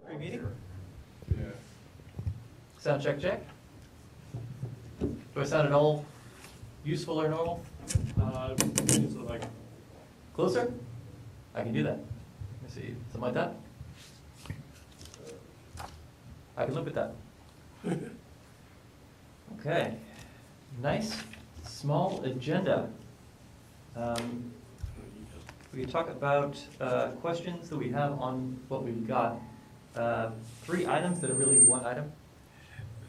Pre-meeting? Yeah. Sound check, check. Do I sound at all useful or normal? So like, Closer? I can do that. Let me see, something like that? I can live with that. Okay, nice, small agenda. We can talk about questions that we have on what we've got. 3 items that are really one item.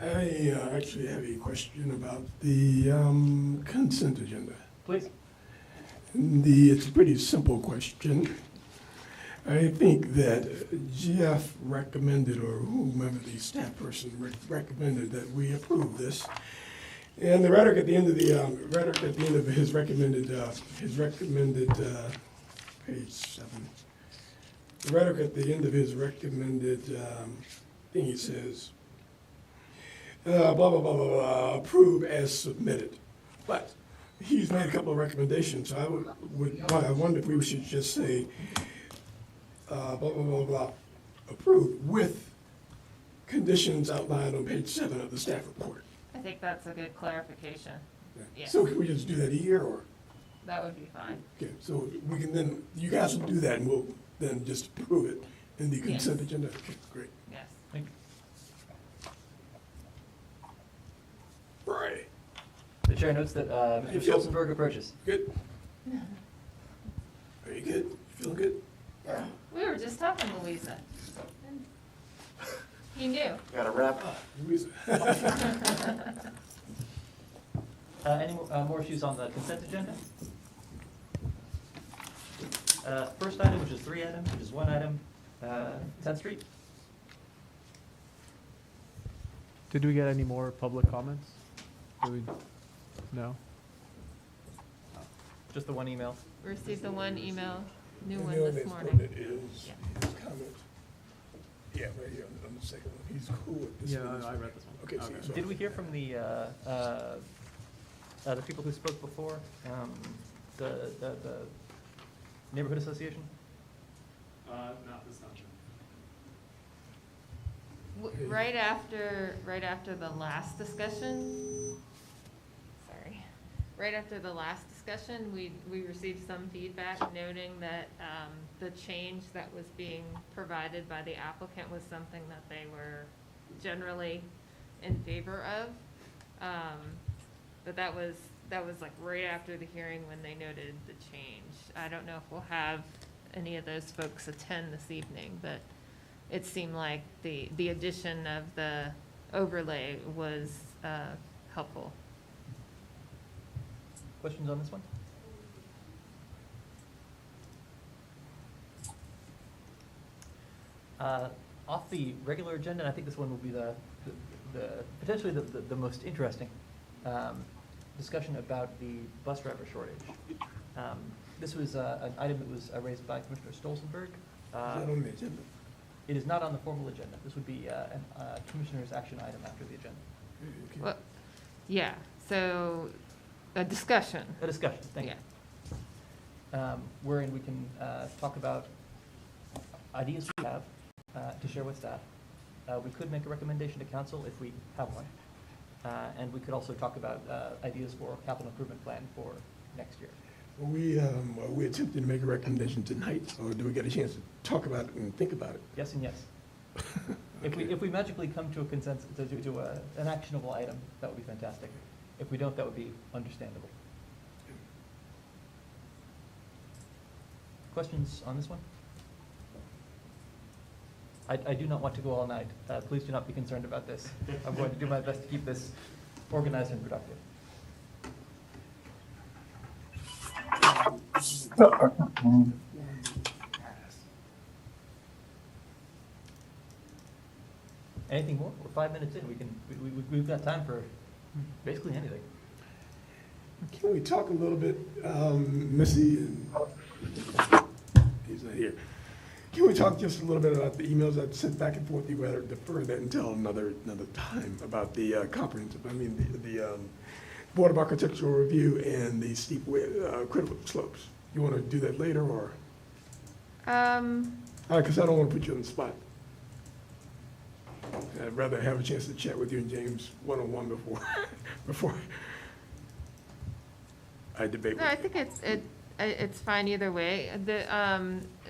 I actually have a question about the consent agenda. Please. It's a pretty simple question. I think that Jeff recommended, or whomever the staff person recommended, that we approve this. And the rhetoric at the end of his recommended page 7. The rhetoric at the end of his recommended thing, he says, blah, blah, blah, blah, blah, approve as submitted. But he's made a couple of recommendations, so I wonder if we should just say, blah, blah, blah, blah, approve with conditions outlined on page 7 of the staff report. I think that's a good clarification. Yeah. So can we just do that here, or? That would be fine. Okay, so we can then, you guys will do that, and we'll then just approve it in the consent agenda. Okay, great. Yes. Thank you. Right. The chair notes that Mr. Stolzenberg approaches. Good? Are you good? You feeling good? We were just talking, Louisa. He knew. Got a wrap. Louisa. Any more issues on the consent agenda? First item, which is 3 items, which is 1 item, 10th Street. did we get any more public comments? No? Just the 1 email. Received the 1 email, new And one the this only morning. comment is Yeah. his comment. Yeah, right here on the second one. He's cool with this Yeah, one. I read this one. Okay, so Did we hear from the people who spoke before, the neighborhood association? Not this time. Right after the last discussion, sorry, right after the last discussion, we received some feedback noting that the change that was being provided by the applicant was something that they were generally in favor of. But that was like right after the hearing when they noted the change. I don't know if we'll have any of those folks attend this evening, but it seemed like the addition of the overlay was helpful. Questions on this one? Off the regular agenda, and I think this one will be the potentially the most interesting discussion about the bus driver shortage. This was an item that was raised by Commissioner Stolzenberg. is that on the agenda? It is not on the formal agenda. This would be a Commissioner's action item after the agenda. Okay. Well, yeah, so a discussion. A discussion, thank you. Wherein we can talk about ideas we have to share with staff. We could make a recommendation to council if we have one. And we could also talk about ideas for a capital improvement plan for next year. Are we attempting to make a recommendation tonight, or do we get a chance to talk about it and think about it? Yes and yes. If we magically come to a consensus, to an actionable item, that would be fantastic. If we don't, that would be understandable. Questions on this one? I do not want to go all night. Please do not be concerned about this. I'm going to do my best to keep this organized and productive. Anything more? We're 5 minutes in. We've got time for basically anything. Can we talk a little bit, Missy, and he's not here. Can we talk just a little bit about the emails I sent back and forth? You rather defer that until another time about the comprehensive, the Board of Architectural Review and the steep critical slopes. You want to do that later, or? Because I don't want to put you on the spot. I'd rather have a chance to chat with you and James one-on-one before I debate with No, you. I think it's fine either way.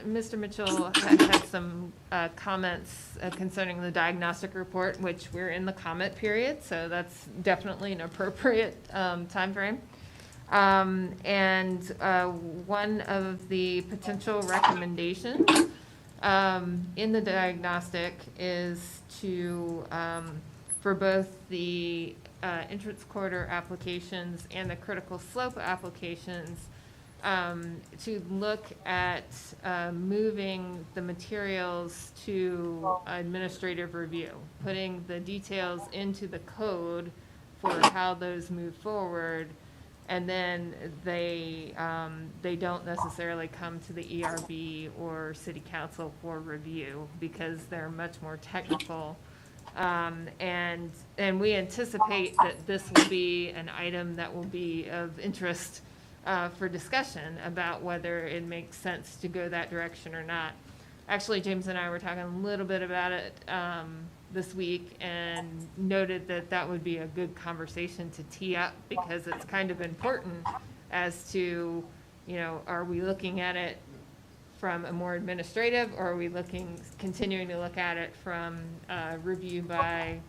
Mr. Mitchell had some comments concerning the diagnostic report, which we're in the comment period, so that's definitely an appropriate timeframe. And one of the potential recommendations in the diagnostic is to, for both the entrance corridor applications and the critical slope applications, to look at moving the materials to administrative review, putting the details into the code for how those move forward, and then they don't necessarily come to the ERB or city council for review because they're much more technical. And we anticipate that this will be an item that will be of interest for discussion about whether it makes sense to go that direction or not. Actually, James and I were talking a little bit about it this week and noted that that would be a good conversation to tee up because it's kind of important as to, you know, are we looking at it from a more administrative, or are we continuing to look at it from review by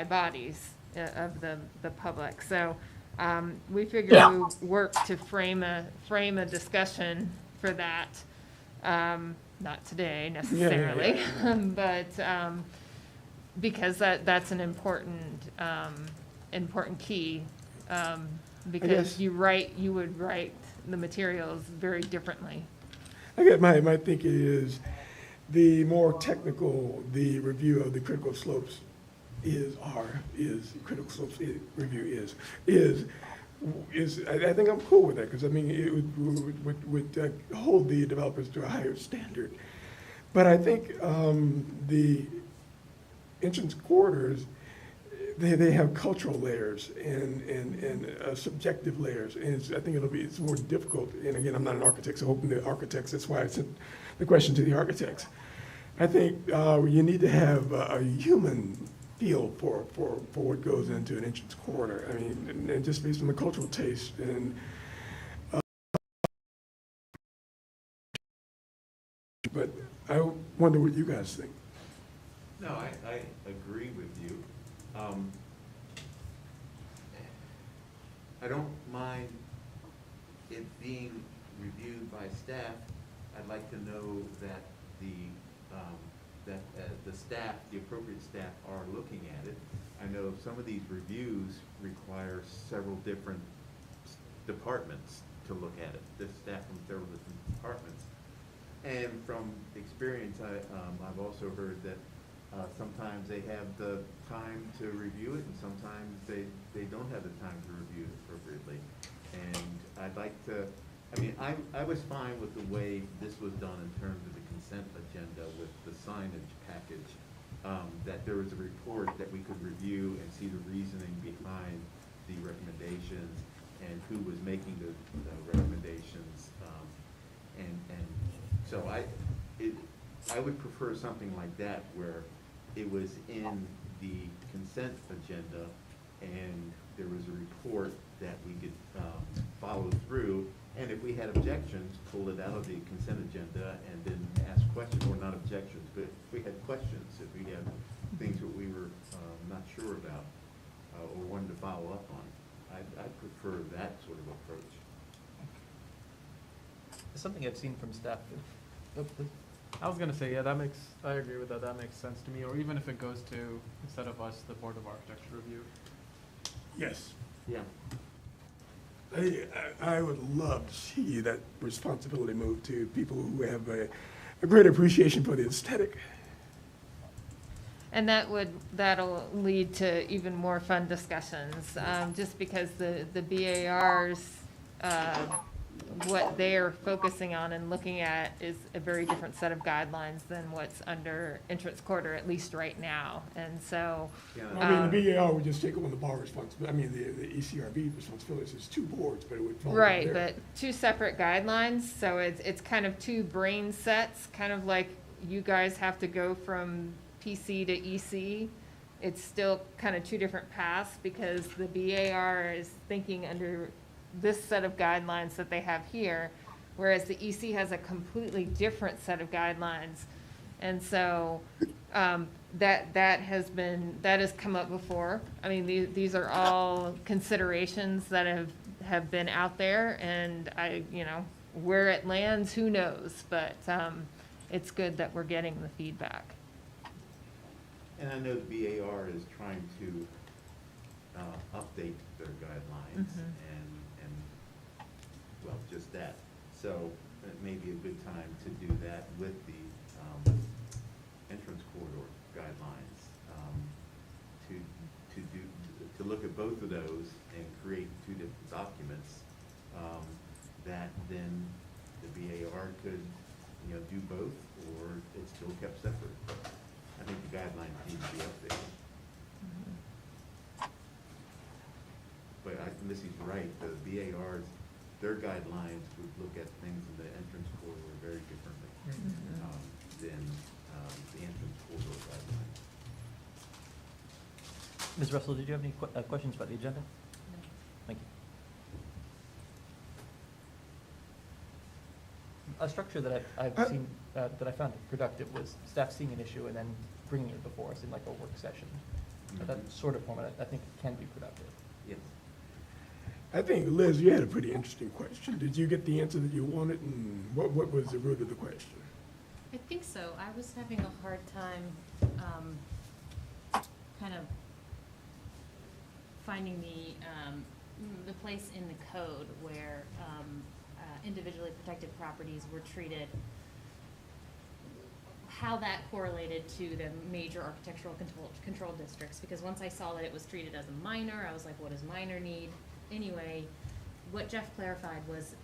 bodies of the public? So we figured we would work to frame a discussion for that. Not today necessarily, but because that's an important key. Because you would write the materials very differently. I guess my thinking is the more technical the review of the critical slopes critical slopes review is I think I'm cool with that, because I mean it would hold the developers to a higher standard. But I think the entrance corridors, they have cultural layers and subjective layers, and I think it's more difficult. And again, I'm not an architect, so hoping the architects. That's why I sent the question to the architects. I think you need to have a human feel for what goes into an entrance corridor. I mean, and just based on the cultural taste and. But I wonder what you guys think. No, I agree with you. I don't mind it being reviewed by staff. I'd like to know that the staff, the appropriate staff, are looking at it. I know some of these reviews require several different departments to look at it. The staff from several different departments. And from experience, I've also heard that sometimes they have the time to review it, and sometimes they don't have the time to review it appropriately. And I'd like to, I mean, I was fine with the way this was done in terms of the consent agenda with the signage package, that there was a report that we could review and see the reasoning behind the recommendations and who was making the recommendations. And so I would prefer something like that where it was in the consent agenda and there was a report that we could follow through. And if we had objections, pull it out of the consent agenda and then ask questions, or not objections, but if we had questions, if we had things that we were not sure about or wanted to follow up on, I'd prefer that sort of approach. Something I've seen from staff. Oh, please. I was gonna say, yeah, I agree with that, that makes sense to me, or even if it goes to, instead of us, the Board of Architecture review. Yes. Yeah. I would love to see that responsibility move to people who have a great appreciation for the aesthetic. And that'll lead to even more fun discussions, just because the BARs, what they're focusing on and looking at is a very different set of guidelines than what's under entrance corridor, at least right now. And so. Yeah. I mean, the BAR would just take on the bar responsibility. I mean, the ECRB responsibilities is two boards, but it would fall Right, under there. but two separate guidelines, so it's kind of two brain sets, kind of like you guys have to go from PC to EC, it's still kind of two different paths, because the BAR is thinking under this set of guidelines that they have here, whereas the EC has a completely different set of guidelines. And so, that has come up before. I mean, these are all considerations that have been out there, and where it lands, who knows? But, it's good that we're getting the feedback. And I know the BAR is trying to update their guidelines and, well, just that. So it may be a good time to do that with the entrance corridor guidelines, to look at both of those and create two different documents, that then the BAR could, do both, or it's still kept separate. I think the guidelines need to be updated. But Missy's right, the BAR's, their guidelines would look at things in the entrance corridor very differently than the entrance corridor guidelines. Ms. Russell, did you have any questions about the agenda? No. Thank you. A structure that I've seen, that I found productive, was staff seeing an issue and then bringing it before us in like a work session. That sort of format, I think, can be productive. Yes. I think, Liz, you had a pretty interesting question. Did you get the answer that you wanted, and what was the root of the question? I think so. I was having a hard time kind of finding the place in the code where individually protected properties were treated, how that correlated to the major architectural control districts. Because once I saw that it was treated as a minor, I was like, what does minor need? Anyway, what Jeff clarified was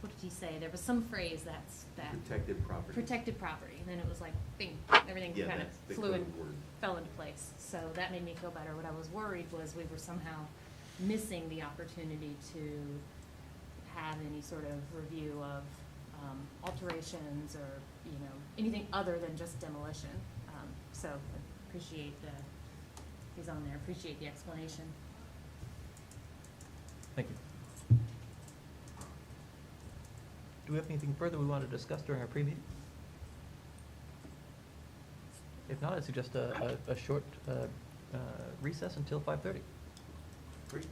what did he say? There was some phrase that Protected property. protected property, and then it was like, bing, everything Yeah, kind that's the of flew and code word. fell into place. So that made me feel better. What I was worried was we were somehow missing the opportunity to have any sort of review of alterations or, anything other than just demolition. So I appreciate he's on there, appreciate the explanation. Thank you. Do we have anything further we want to discuss during our pre-meeting? If not, I'd suggest a short recess until 5:30. Great.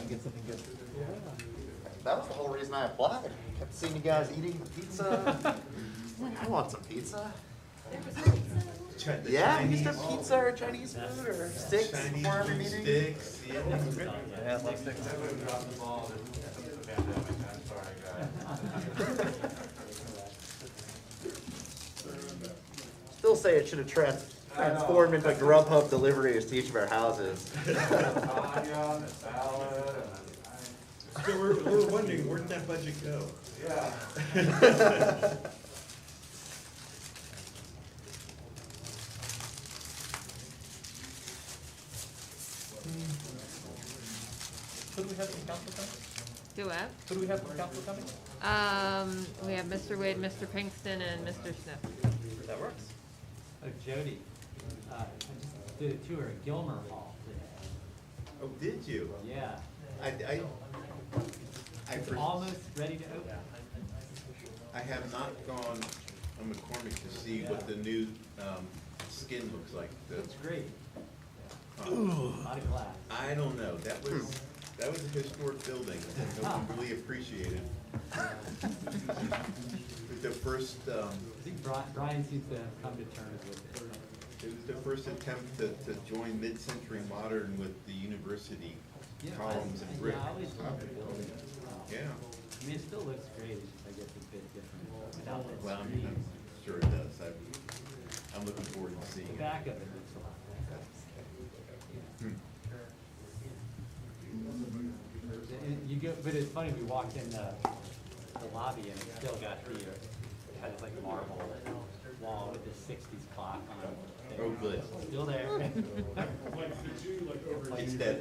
and get something good. That was the whole reason I applied. Kept seeing you guys eating the pizza. I want some pizza. The Yeah, we Chinese- used to have pizza or Chinese food or sticks Chinese before every food meeting. sticks, yeah. Yeah, like six. Still say it should have transformed into Grubhub deliveries to each of our houses. So we're wondering, where'd that budget go? Who do we have from council coming? Do what? Who do we have from council coming? We have Mr. Wade, Mr. Pinkston, and Mr. Smith. That works. Oh, Jody, I just did a tour at Gilmer Hall today. Oh, did you? Yeah, I it's for- almost ready to open. I have not gone on McCormick to see what the new skin looks like. It's great. A lot of glass. I don't know, that was a historic building that no one really appreciated. The first, I think Brian seems to have come to terms with it. it was the first attempt to join mid-century modern with the university Yeah, columns and brick. Yeah, I always loved the building. Yeah, I mean, it still looks great, it's just, I guess, a bit different without the well, I'm screen. sure it does. I'm looking forward to seeing The it. back of it looks a lot better. Hmm. You go, but it's funny, we walked in the lobby and it still got the, it had this like marble wall with this sixties clock on it. Oh, good. Still there. It's that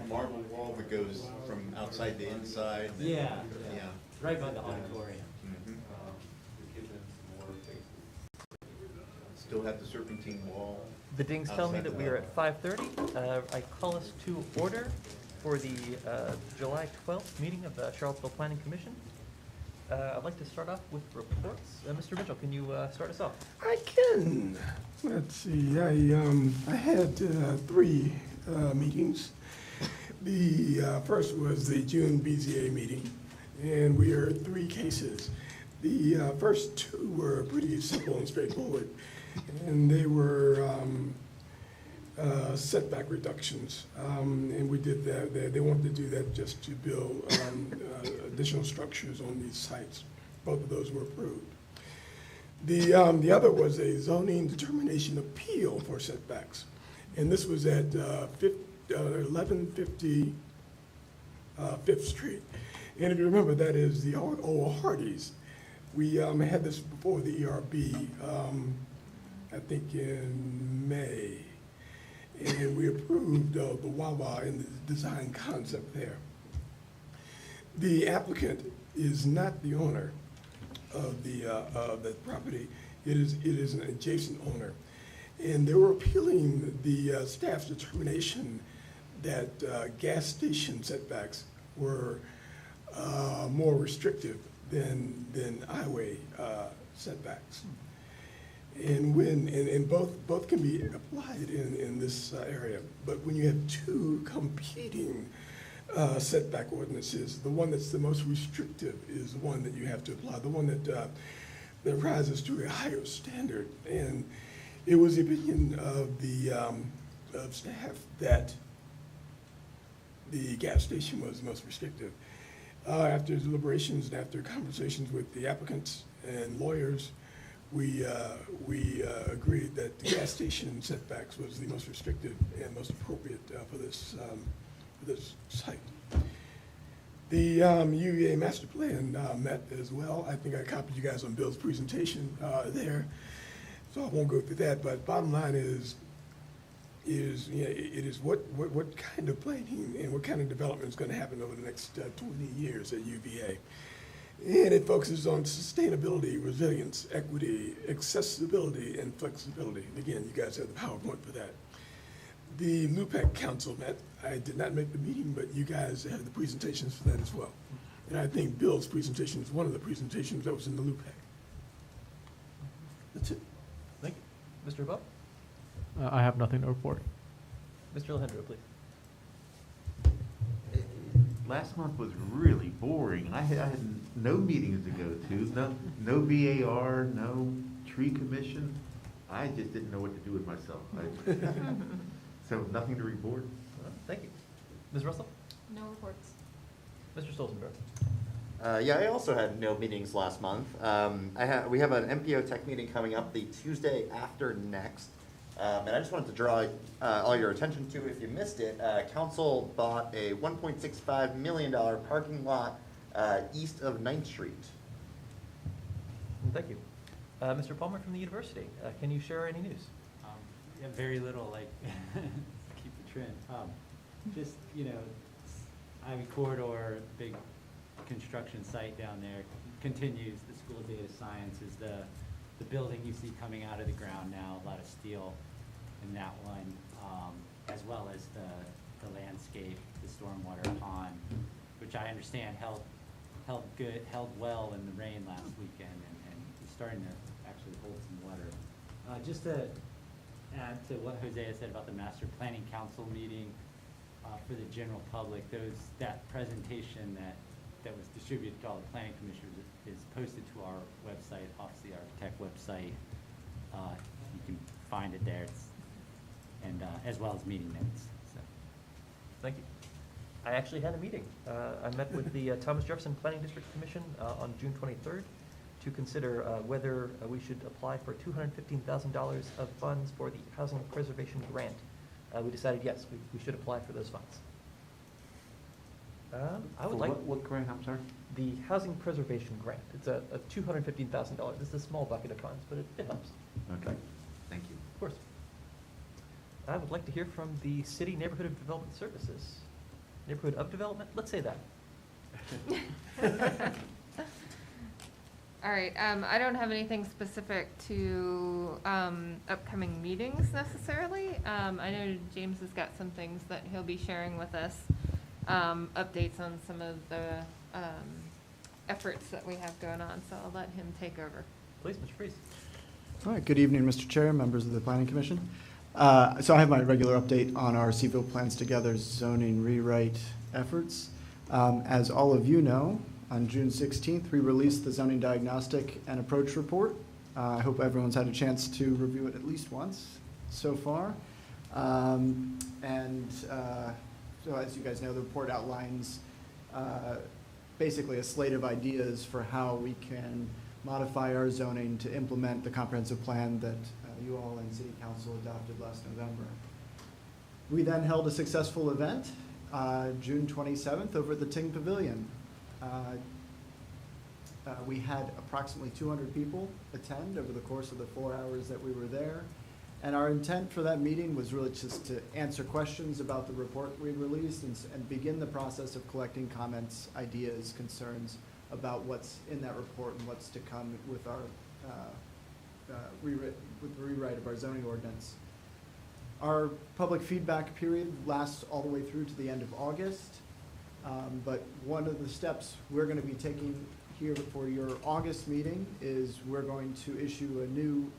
marble wall that goes from outside to inside. Yeah, Yeah. right by the auditorium. Mhm. Still have the serpentine wall. The dings tell me Outside that the we are lobby. at 5:30. I call us to order for the July 12th meeting of the Charlottesville Planning Commission. I'd like to start off with reports. Mr. Mitchell, can you start us off? I can. Let's see, I had three meetings. The first was the June BZA meeting, and we heard three cases. The first two were pretty simple and straightforward, and they were setback reductions. And we did that, they wanted to do that just to build additional structures on these sites. Both of those were approved. The other was a zoning determination appeal for setbacks. And this was at 1150 Fifth Street. And if you remember, that is the old Hardee's. We had this before the ERB, I think in May. And we approved the Wawa and the design concept there. The applicant is not the owner of the property. It is an adjacent owner. And they were appealing the staff's determination that gas station setbacks were more restrictive than highway setbacks. And both can be applied in this area. But when you have two competing setback ordinances, the one that's the most restrictive is the one that you have to apply, the one that rises to a higher standard. And it was the opinion of the of staff that the gas station was the most restrictive. After deliberations and after conversations with the applicants and lawyers, we agreed that the gas station setbacks was the most restrictive and most appropriate for this site. The Uva Master Plan met as well. I think I copied you guys on Bill's presentation there, so I won't go through that. But bottom line is it is what kind of planning and what kind of development is going to happen over the next 20 years at UVA. And it focuses on sustainability, resilience, equity, accessibility, and flexibility. And again, you guys have the PowerPoint for that. The LUPEC Council met. I did not make the meeting, but you guys had the presentations for that as well. And I think Bill's presentation is one of the presentations that was in the LUPEC. That's it. Thank you. Mr. Above? I have nothing to report. Mr. Alejandro, please. last month was really boring. I had no meetings to go to, no BAR, no tree commission. I just didn't know what to do with myself. So nothing to report. Thank you. Ms. Russell? No reports. Mr. Stolzenberg? Yeah, I also had no meetings last month. We have an MPO tech meeting coming up the Tuesday after next. And I just wanted to draw all your attention to, if you missed it, council bought a $1.65 million parking lot east of 9th Street. Thank you. Mr. Palmer from the university, can you share any news? Yeah, very little, like, keep the trend. Just, you know, Ivy Corridor, big construction site down there, continues. The School of Data Science is the building you see coming out of the ground now, a lot of steel in that one, as well as the landscape, the stormwater pond, which I understand held well in the rain last weekend and is starting to actually hold some water. Just to add to what Hosea said about the Master Planning Council meeting, for the general public, that presentation that was distributed to all the planning commissioners is posted to our website, Office of the Architect website. You can find it there, and as well as meeting notes. So. Thank you. I actually had a meeting. I met with the Thomas Jefferson Planning District Commission on June 23rd to consider whether we should apply for $215,000 of funds for the Housing Preservation Grant. We decided yes, we should apply for those funds. I would like What grant, I'm sorry? the Housing Preservation Grant. It's a $215,000. It's a small bucket of funds, but it helps. Okay, thank you. Of course. I would like to hear from the City Neighborhood of Development Services. Neighborhood of Development? Let's say that. All right, I don't have anything specific to upcoming meetings necessarily. I know James has got some things that he'll be sharing with us, updates on some of the efforts that we have going on, so I'll let him take over. Please, Mr. Freeze. All right, good evening, Mr. Chair, members of the Planning Commission. So I have my regular update on our Seville Plans Together zoning rewrite efforts. As all of you know, on June 16th, we released the Zoning Diagnostic and Approach Report. I hope everyone's had a chance to review it at least once so far. So as you guys know, the report outlines basically a slate of ideas for how we can modify our zoning to implement the comprehensive plan that you all and City Council adopted last November. We then held a successful event, June 27th, over at the Ting Pavilion. We had approximately 200 people attend over the course of the 4 hours that we were there. And our intent for that meeting was really just to answer questions about the report we released and begin the process of collecting comments, ideas, concerns about what's in that report and what's to come with our rewrite of our zoning ordinance. Our public feedback period lasts all the way through to the end of August. But one of the steps we're going to be taking here for your August meeting is we're going to issue a new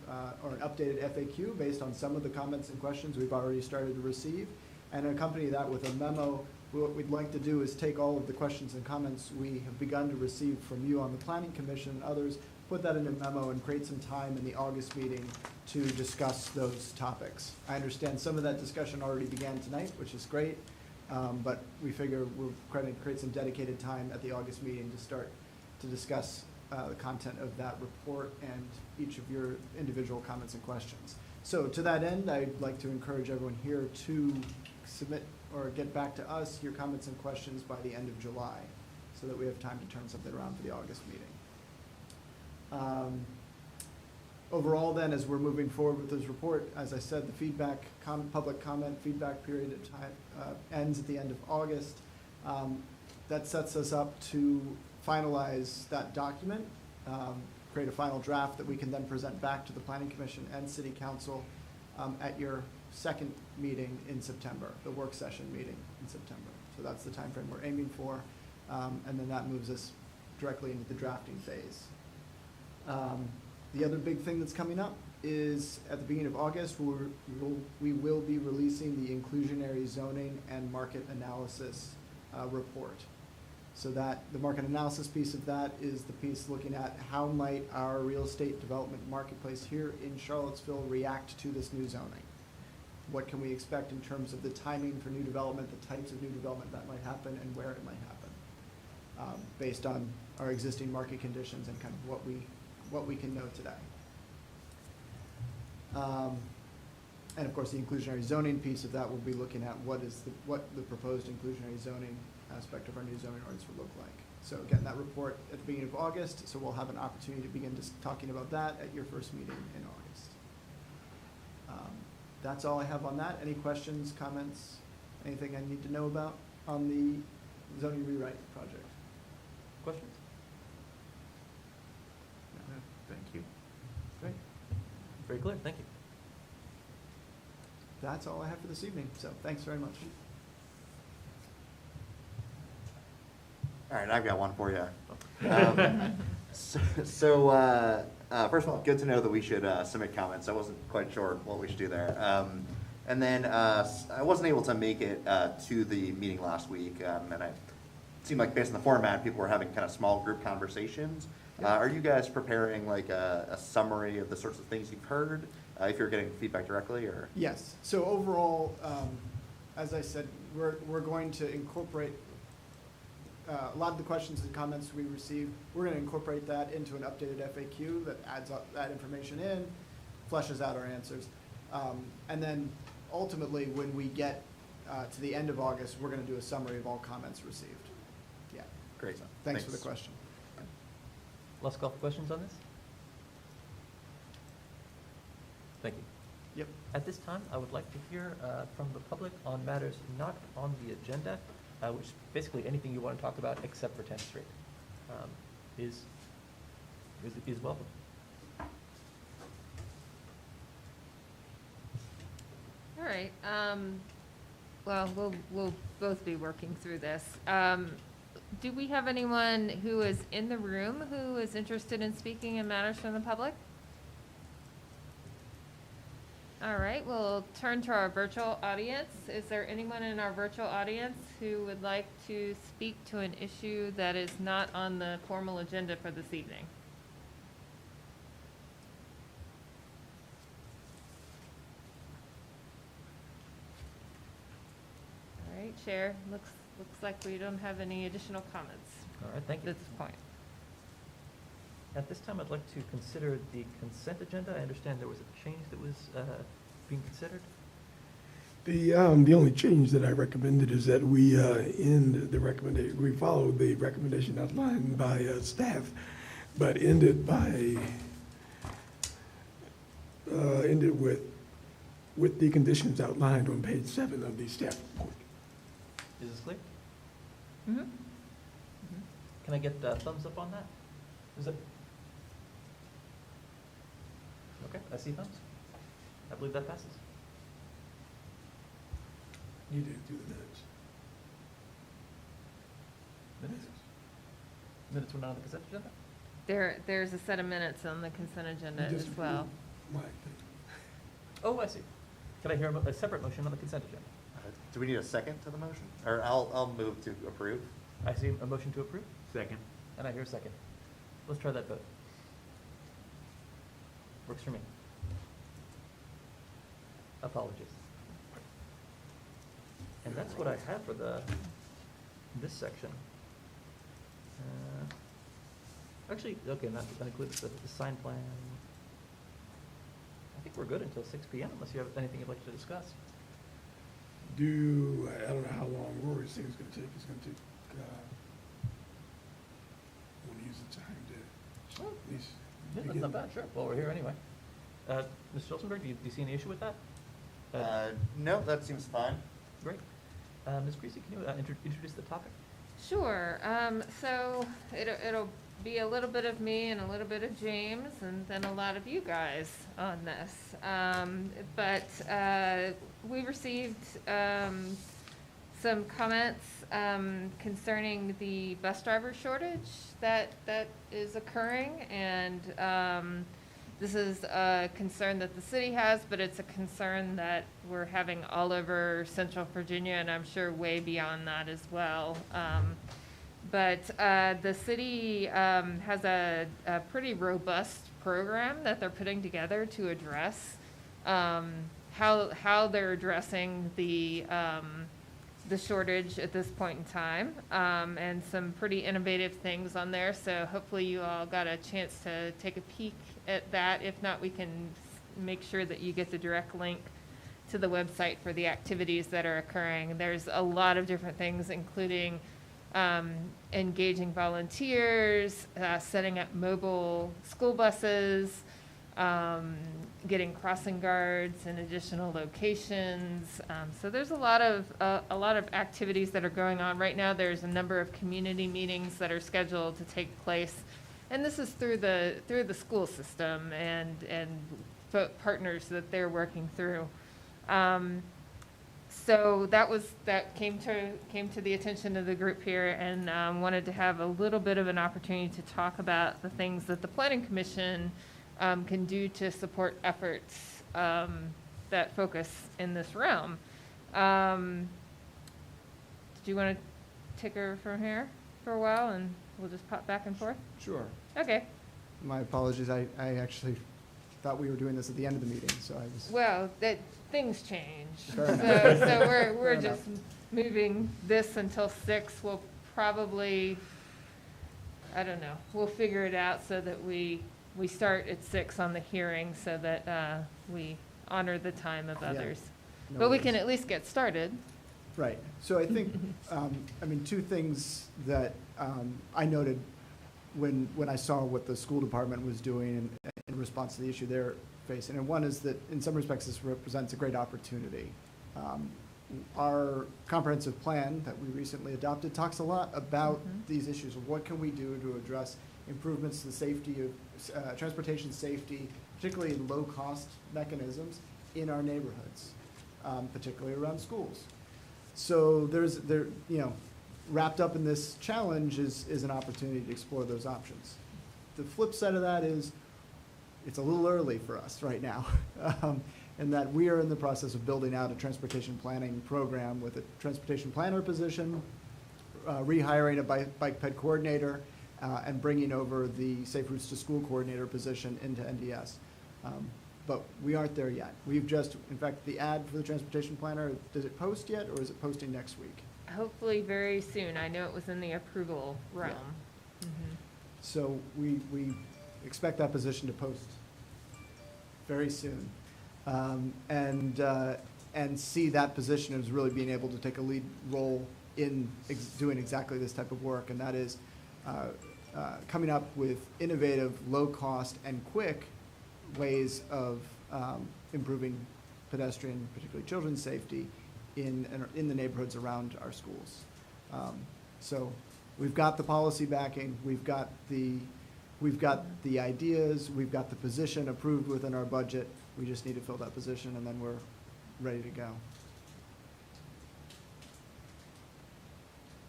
or an updated FAQ based on some of the comments and questions we've already started to receive, and accompany that with a memo. What we'd like to do is take all of the questions and comments we have begun to receive from you on the Planning Commission and others, put that in a memo and create some time in the August meeting to discuss those topics. I understand some of that discussion already began tonight, which is great. But we figure we'll create some dedicated time at the August meeting to start to discuss the content of that report and each of your individual comments and questions. So to that end, I'd like to encourage everyone here to submit or get back to us your comments and questions by the end of July so that we have time to turn something around for the August meeting. Overall then, as we're moving forward with this report, as I said, the feedback, public comment feedback period of time ends at the end of August. That sets us up to finalize that document, create a final draft that we can then present back to the Planning Commission and City Council at your second meeting in September, the work session meeting in September. So that's the time frame we're aiming for, and then that moves us directly into the drafting phase. The other big thing that's coming up is at the beginning of August, we will be releasing the inclusionary zoning and market analysis report. So that, the market analysis piece of that is the piece looking at how might our real estate development marketplace here in Charlottesville react to this new zoning? What can we expect in terms of the timing for new development, the types of new development that might happen, and where it might happen, based on our existing market conditions and kind of what we can know today. And of course, the inclusionary zoning piece of that will be looking at what the proposed inclusionary zoning aspect of our new zoning ordinance would look like. So again, that report at the beginning of August, so we'll have an opportunity to begin just talking about that at your first meeting in August. That's all I have on that. Any questions, comments, anything I need to know about on the zoning rewrite project? Questions? Thank you. Great. Very clear, thank you. That's all I have for this evening, so thanks very much. All right, I've got one for you. First of all, good to know that we should submit comments. I wasn't quite sure what we should do there. And then I wasn't able to make it to the meeting last week, and it seemed like based on the format, people were having kind of small group conversations. Are you guys preparing like a summary of the sorts of things you've heard, if you're getting feedback directly, or? Yes, so overall, as I said, we're going to incorporate a lot of the questions and comments we received. We're going to incorporate that into an updated FAQ that adds up that information in, fleshes out our answers. And then ultimately, when we get to the end of August, we're going to do a summary of all comments received. Yeah. Great. Thanks for the question. Last call for questions on this? Thank you. Yep. At this time, I would like to hear from the public on matters not on the agenda, which basically anything you want to talk about except for 10th Street is welcome. All right, well, we'll both be working through this. Do we have anyone who is in the room who is interested in speaking in matters from the public? All right, we'll turn to our virtual audience. Is there anyone in our virtual audience who would like to speak to an issue that is not on the formal agenda for this evening? All right, Chair, looks like we don't have any additional comments All right, thank you. at this point. At this time, I'd like to consider the consent agenda. I understand there was a change that was being considered. The only change that I recommended is that we end the recommendation, we follow the recommendation outlined by staff, but ended with the conditions outlined on page 7 of the staff report. Is this clear? Mm-hmm. Can I get a thumbs up on that? Is it? Okay, I see thumbs. I believe that passes. You didn't do the minutes. Minutes? Minutes were not on the consent agenda? There's a set of minutes on the consent agenda You as just well. approved my thing. Oh, I see. Can I hear a separate motion on the consent agenda? Do we need a second to the motion? Or I'll move to approve. I see a motion to approve, Second. and I hear a second. Let's try that vote. Works for me. Apologies. And that's what I have for this section. Actually, okay, that includes the sign plan. I think we're good until 6 p.m. unless you have anything you'd like to discuss. I don't know how long Rory's thing is going to take. It's going to take, I want to use the time to Oh, at least Yeah, that's begin. not bad, sure. Well, we're here anyway. Mr. Schulzenberg, do you see any issue with that? No, that seems fine. Great. Ms. Creasy, can you introduce the topic? Sure, so it'll be a little bit of me and a little bit of James and then a lot of you guys on this. But we received some comments concerning the bus driver shortage that is occurring, and This is a concern that the city has, but it's a concern that we're having all over Central Virginia, and I'm sure way beyond that as well. But the city has a pretty robust program that they're putting together to address how they're addressing the shortage at this point in time, and some pretty innovative things on there. So hopefully you all got a chance to take a peek at that. If not, we can make sure that you get the direct link to the website for the activities that are occurring. There's a lot of different things, including engaging volunteers, setting up mobile school buses, getting crossing guards in additional locations. So there's a lot of activities that are going on right now. There's a number of community meetings that are scheduled to take place, and this is through the school system and partners that they're working through. So that came to the attention of the group here, and wanted to have a little bit of an opportunity to talk about the things that the Planning Commission can do to support efforts that focus in this realm. Do you want to take over from here for a while, and we'll just pop back and forth? Sure. Okay. My apologies, I actually thought we were doing this at the end of the meeting, so I was. Well, things change. Fair enough. So we're Fair just enough. moving this until 6. We'll probably, I don't know, we'll figure it out so that we start at 6 on the hearing, so that we honor the time of Yeah. others. No But we worries. can at least get started. Right, so I think, two things that I noted when I saw what the school department was doing in response to the issue they're facing. And one is that, in some respects, this represents a great opportunity. Our comprehensive plan that we recently adopted talks a lot about these issues of what can we do to address improvements to the safety of, transportation safety, particularly in low-cost mechanisms in our neighborhoods, particularly around schools. So wrapped up in this challenge is an opportunity to explore those options. The flip side of that is, it's a little early for us right now, and that we are in the process of building out a transportation planning program with a transportation planner position, rehiring a bike ped coordinator, and bringing over the Safe Routes to School coordinator position into NDS. But we aren't there yet. We've just, in fact, the ad for the transportation planner, does it post yet, or is it posting next week? Hopefully very soon. I know it was in the approval realm. Mhm. So we expect that position to post very soon. And see that position as really being able to take a lead role in doing exactly this type of work, and that is coming up with innovative, low-cost, and quick ways of improving pedestrian, particularly children's safety, in the neighborhoods around our schools. So we've got the policy backing, we've got the ideas, we've got the position approved within our budget. We just need to fill that position, and then we're ready to go.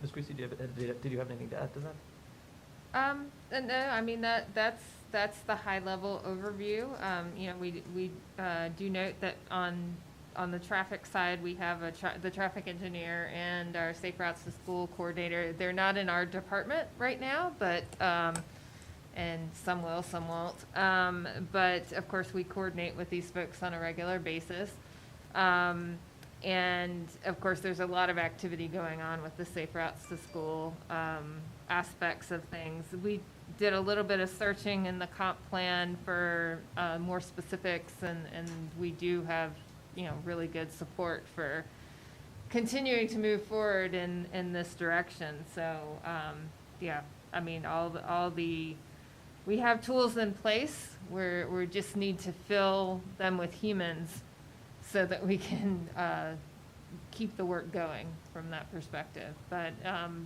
Ms. Greasy, did you have anything to add to that? No, I mean, that's the high-level overview. We do note that on the traffic side, we have the traffic engineer and our Safe Routes to School coordinator. They're not in our department right now, but, and some will, some won't. But of course, we coordinate with these folks on a regular basis. And of course, there's a lot of activity going on with the Safe Routes to School aspects of things. We did a little bit of searching in the comp plan for more specifics, and we do have, really good support for continuing to move forward in this direction. So, we have tools in place. We just need to fill them with humans so that we can keep the work going from that perspective. But,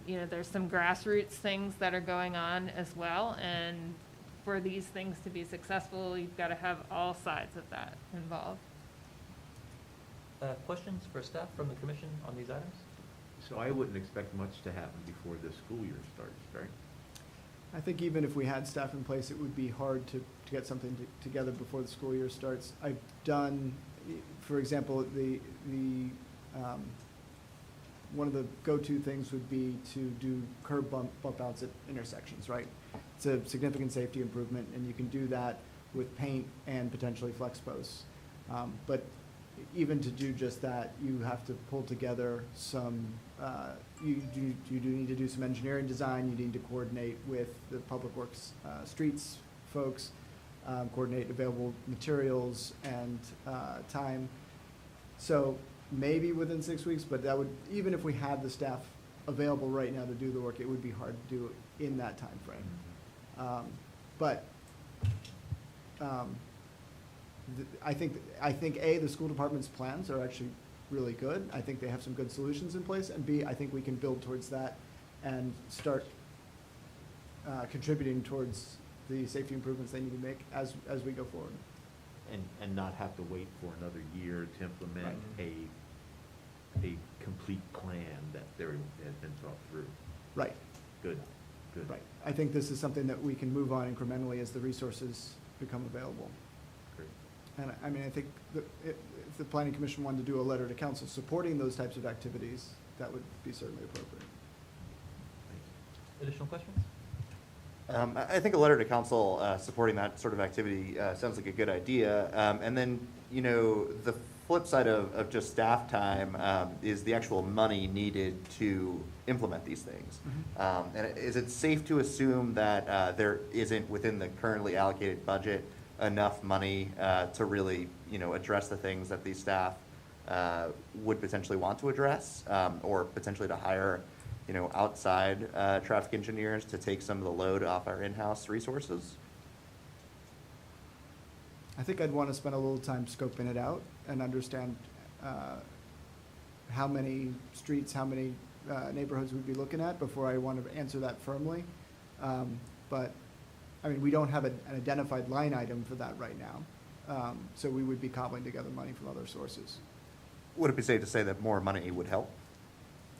there's some grassroots things that are going on as well, and for these things to be successful, you've got to have all sides of that involved. Questions for staff from the commission on these items? So I wouldn't expect much to happen before the school year starts, right? I think even if we had staff in place, it would be hard to to get something together before the school year starts. I've done, for example, one of the go-to things would be to do curb bump outs at intersections, right? It's a significant safety improvement, and you can do that with paint and potentially flex posts. But even to do just that, you have to pull together some, you do need to do some engineering design, you need to coordinate with the Public Works streets folks, coordinate available materials and time. So maybe within 6 weeks, but that would, even if we had the staff available right now to do the work, it would be hard to do it in that timeframe. But I think A, the school department's plans are actually really good. I think they have some good solutions in place, and B, I think we can build towards that and start contributing towards the safety improvements they need to make as we go forward. And not have to wait for another year to implement a complete plan that there has been thought through. Right. Good. Right. I think this is something that we can move on incrementally as the resources become available. Great. And I mean, I think that if the planning commission wanted to do a letter to council supporting those types of activities, that would be certainly appropriate. Additional questions? I think a letter to council supporting that sort of activity sounds like a good idea. And then, you know, the flip side of just staff time is the actual money needed to implement these things. And is it safe to assume that there isn't within the currently allocated budget enough money to really, you know, address the things that these staff would potentially want to address, or potentially to hire, you know, outside traffic engineers to take some of the load off our in-house resources? I think I'd want to spend a little time scoping it out and understand how many streets, how many neighborhoods we'd be looking at before I want to answer that firmly. But, I mean, we don't have an identified line item for that right now. So we would be cobbling together money from other sources. Would it be safe to say that more money would help?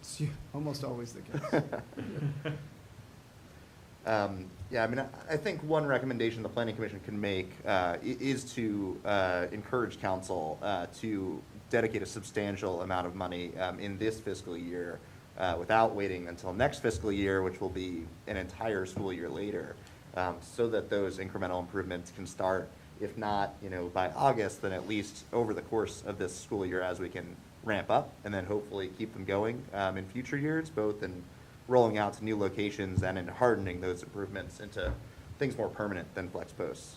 It's almost always the case. Yeah, I mean, I think one recommendation the planning commission can make is to encourage council to dedicate a substantial amount of money in this fiscal year without waiting until next fiscal year, which will be an entire school year later, so that those incremental improvements can start, if not, you know, by August, then at least over the course of this school year as we can ramp up, and then hopefully keep them going in future years, both in rolling out to new locations and in hardening those improvements into things more permanent than flex posts.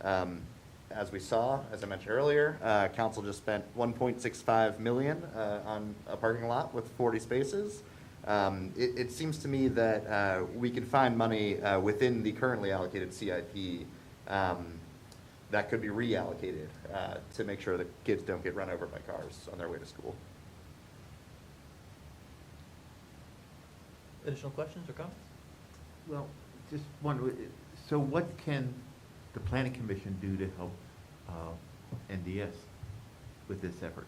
As we saw, as I mentioned earlier, council just spent $1.65 million on a parking lot with 40 spaces. It seems to me that we can find money within the currently allocated CIP that could be reallocated to make sure that kids don't get run over by cars on their way to school. Additional questions or comments? Well, just one, so what can the planning commission do to help NDS with this effort?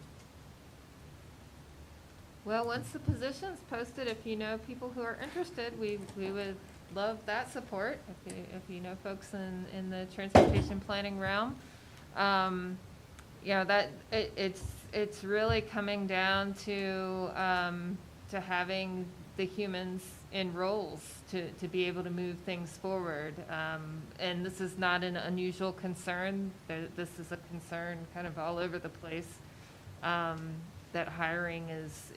Well, once the position's posted, if you know people who are interested, we would love that support. If you know folks in the transportation planning realm, you know, that it's really coming down to having the humans in roles to be able to move things forward. And this is not an unusual concern. This is a concern kind of all over the place, that hiring is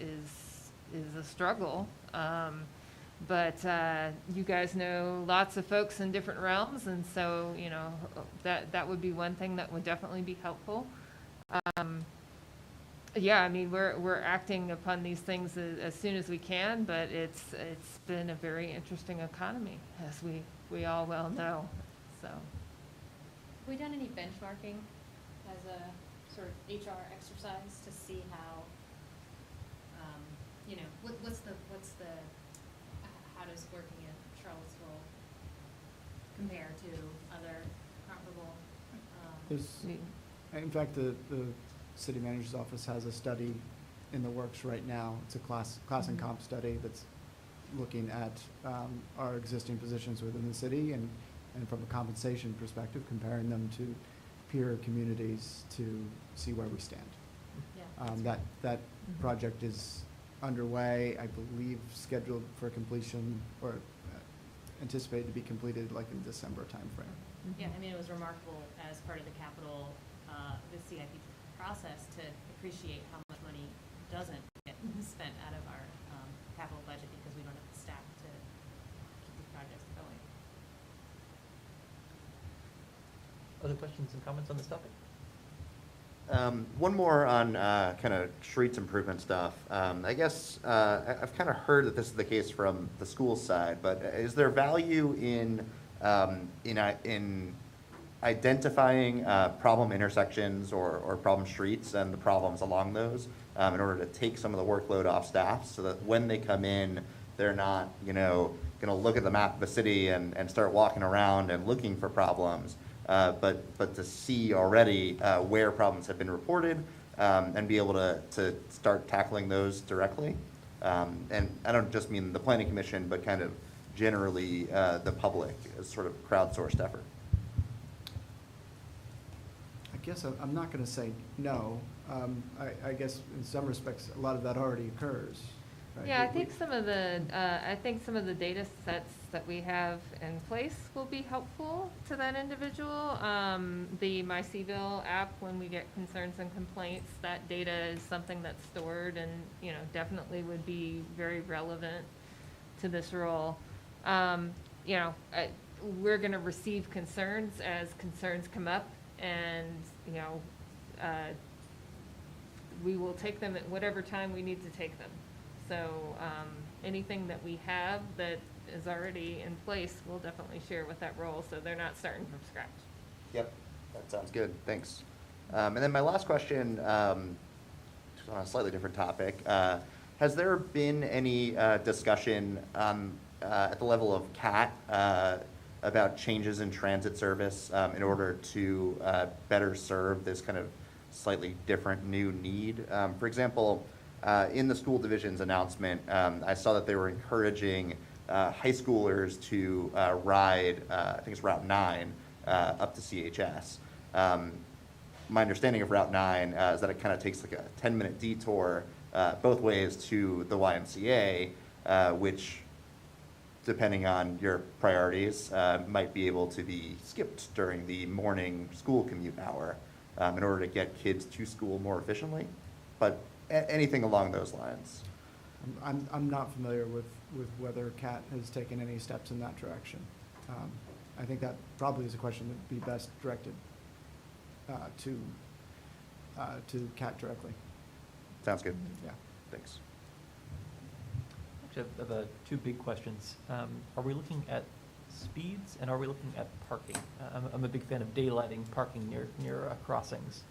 a struggle. But you guys know lots of folks in different realms, and so, you know, that would be one thing that would definitely be helpful. Yeah, I mean, we're acting upon these things as soon as we can, but it's been a very interesting economy, as we all well know, so. Have we done any benchmarking as a sort of HR exercise to see how, you know, how does working in Charlottesville compare to other comparable? In fact, the city manager's office has a study in the works right now. It's a class and comp study that's looking at our existing positions within the city and and from a compensation perspective, comparing them to peer communities to see where we stand. Yeah. That project is underway, I believe scheduled for completion, or anticipated to be completed like in December timeframe. Yeah, I mean, it was remarkable as part of the capital, the CIP process to appreciate how much money doesn't get spent out of our capital budget because we don't have the staff to keep the projects going. Other questions and comments on this topic? One more on kind of streets improvement stuff. I guess I've kind of heard that this is the case from the school side, but is there value in identifying problem intersections or problem streets and the problems along those in order to take some of the workload off staff, so that when they come in, they're not, going to look at the map of the city and start walking around and looking for problems, but to see already where problems have been reported and be able to start tackling those directly. And I don't just mean the planning commission, but kind of generally the public as sort of crowdsourced effort. I guess I'm not going to say no. I guess in some respects, a lot of that already occurs. Right? Yeah, I think some of the data sets that we have in place will be helpful to that individual. The MyCville app, when we get concerns and complaints, that data is something that's stored and, definitely would be very relevant to this role. We're gonna receive concerns as concerns come up, and, we will take them at whatever time we need to take them. So, anything that we have that is already in place, we'll definitely share with that role, so they're not starting from scratch. Yep, that sounds good, thanks. And then my last question, on a slightly different topic, has there been any discussion at the level of CAT about changes in transit service in order to better serve this kind of slightly different new need? For example, in the school division's announcement, I saw that they were encouraging high schoolers to ride, I think it's Route 9, up to CHS. My understanding of Route 9 is that it kind of takes like a 10-minute detour both ways to the YMCA, which, depending on your priorities, might be able to be skipped during the morning school commute hour in order to get kids to school more efficiently. But anything along those lines. I'm not familiar with whether CAT has taken any steps in that direction. I think that probably is a question that would be best directed to CAT directly. Sounds good. Yeah. Thanks. Actually, I have two big questions. Are we looking at speeds, and are we looking at parking? I'm a big fan of daylighting parking near crossings.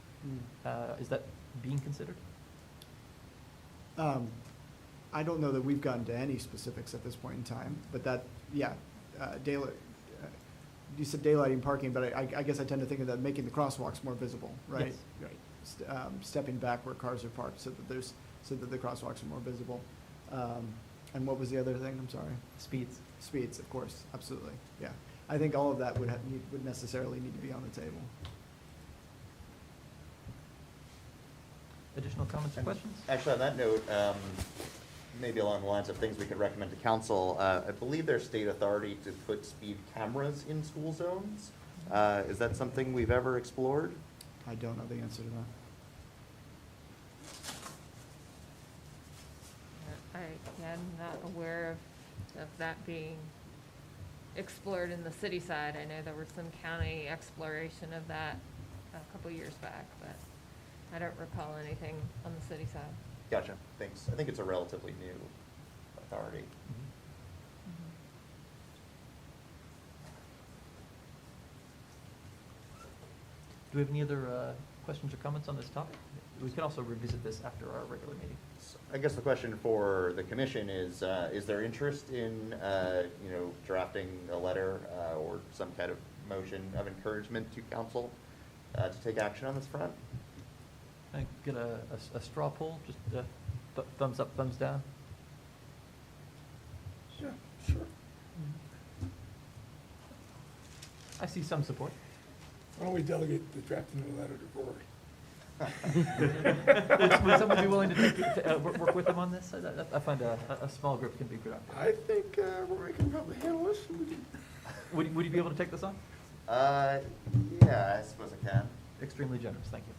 Is that being considered? I don't know that we've gotten to any specifics at this point in time, but daylight. You said daylighting parking, but I guess I tend to think of that making the crosswalks more visible, right? Yes. Right. Stepping back where cars are parked so that the crosswalks are more visible. And what was the other thing? I'm sorry. Speeds. Speeds, of course, absolutely. Yeah, I think all of that would necessarily need to be on the table. Additional comments or questions? Actually, on that note, maybe along the lines of things we could recommend to council, I believe there's state authority to put speed cameras in school zones. Is that something we've ever explored? I don't know the answer to that. I'm not aware of that being explored in the city side. I know there was some county exploration of that a couple years back, but I don't recall anything on the city side. Gotcha, thanks. I think it's a relatively new authority. Do we have any other questions or comments on this topic? We can also revisit this after our regular meeting. I guess the question for the commission is there interest in, drafting a letter or some kind of motion of encouragement to council to take action on this front? Can I get a straw poll, just thumbs up, thumbs down? Yeah, sure. I see some support. Why don't we delegate the drafting of the letter to Rory? Would someone be willing to work with them on this? I find a small group can be a good option. I think Rory can probably handle this. Would you be able to take this on? Yeah, I suppose I can. Extremely generous, thank you.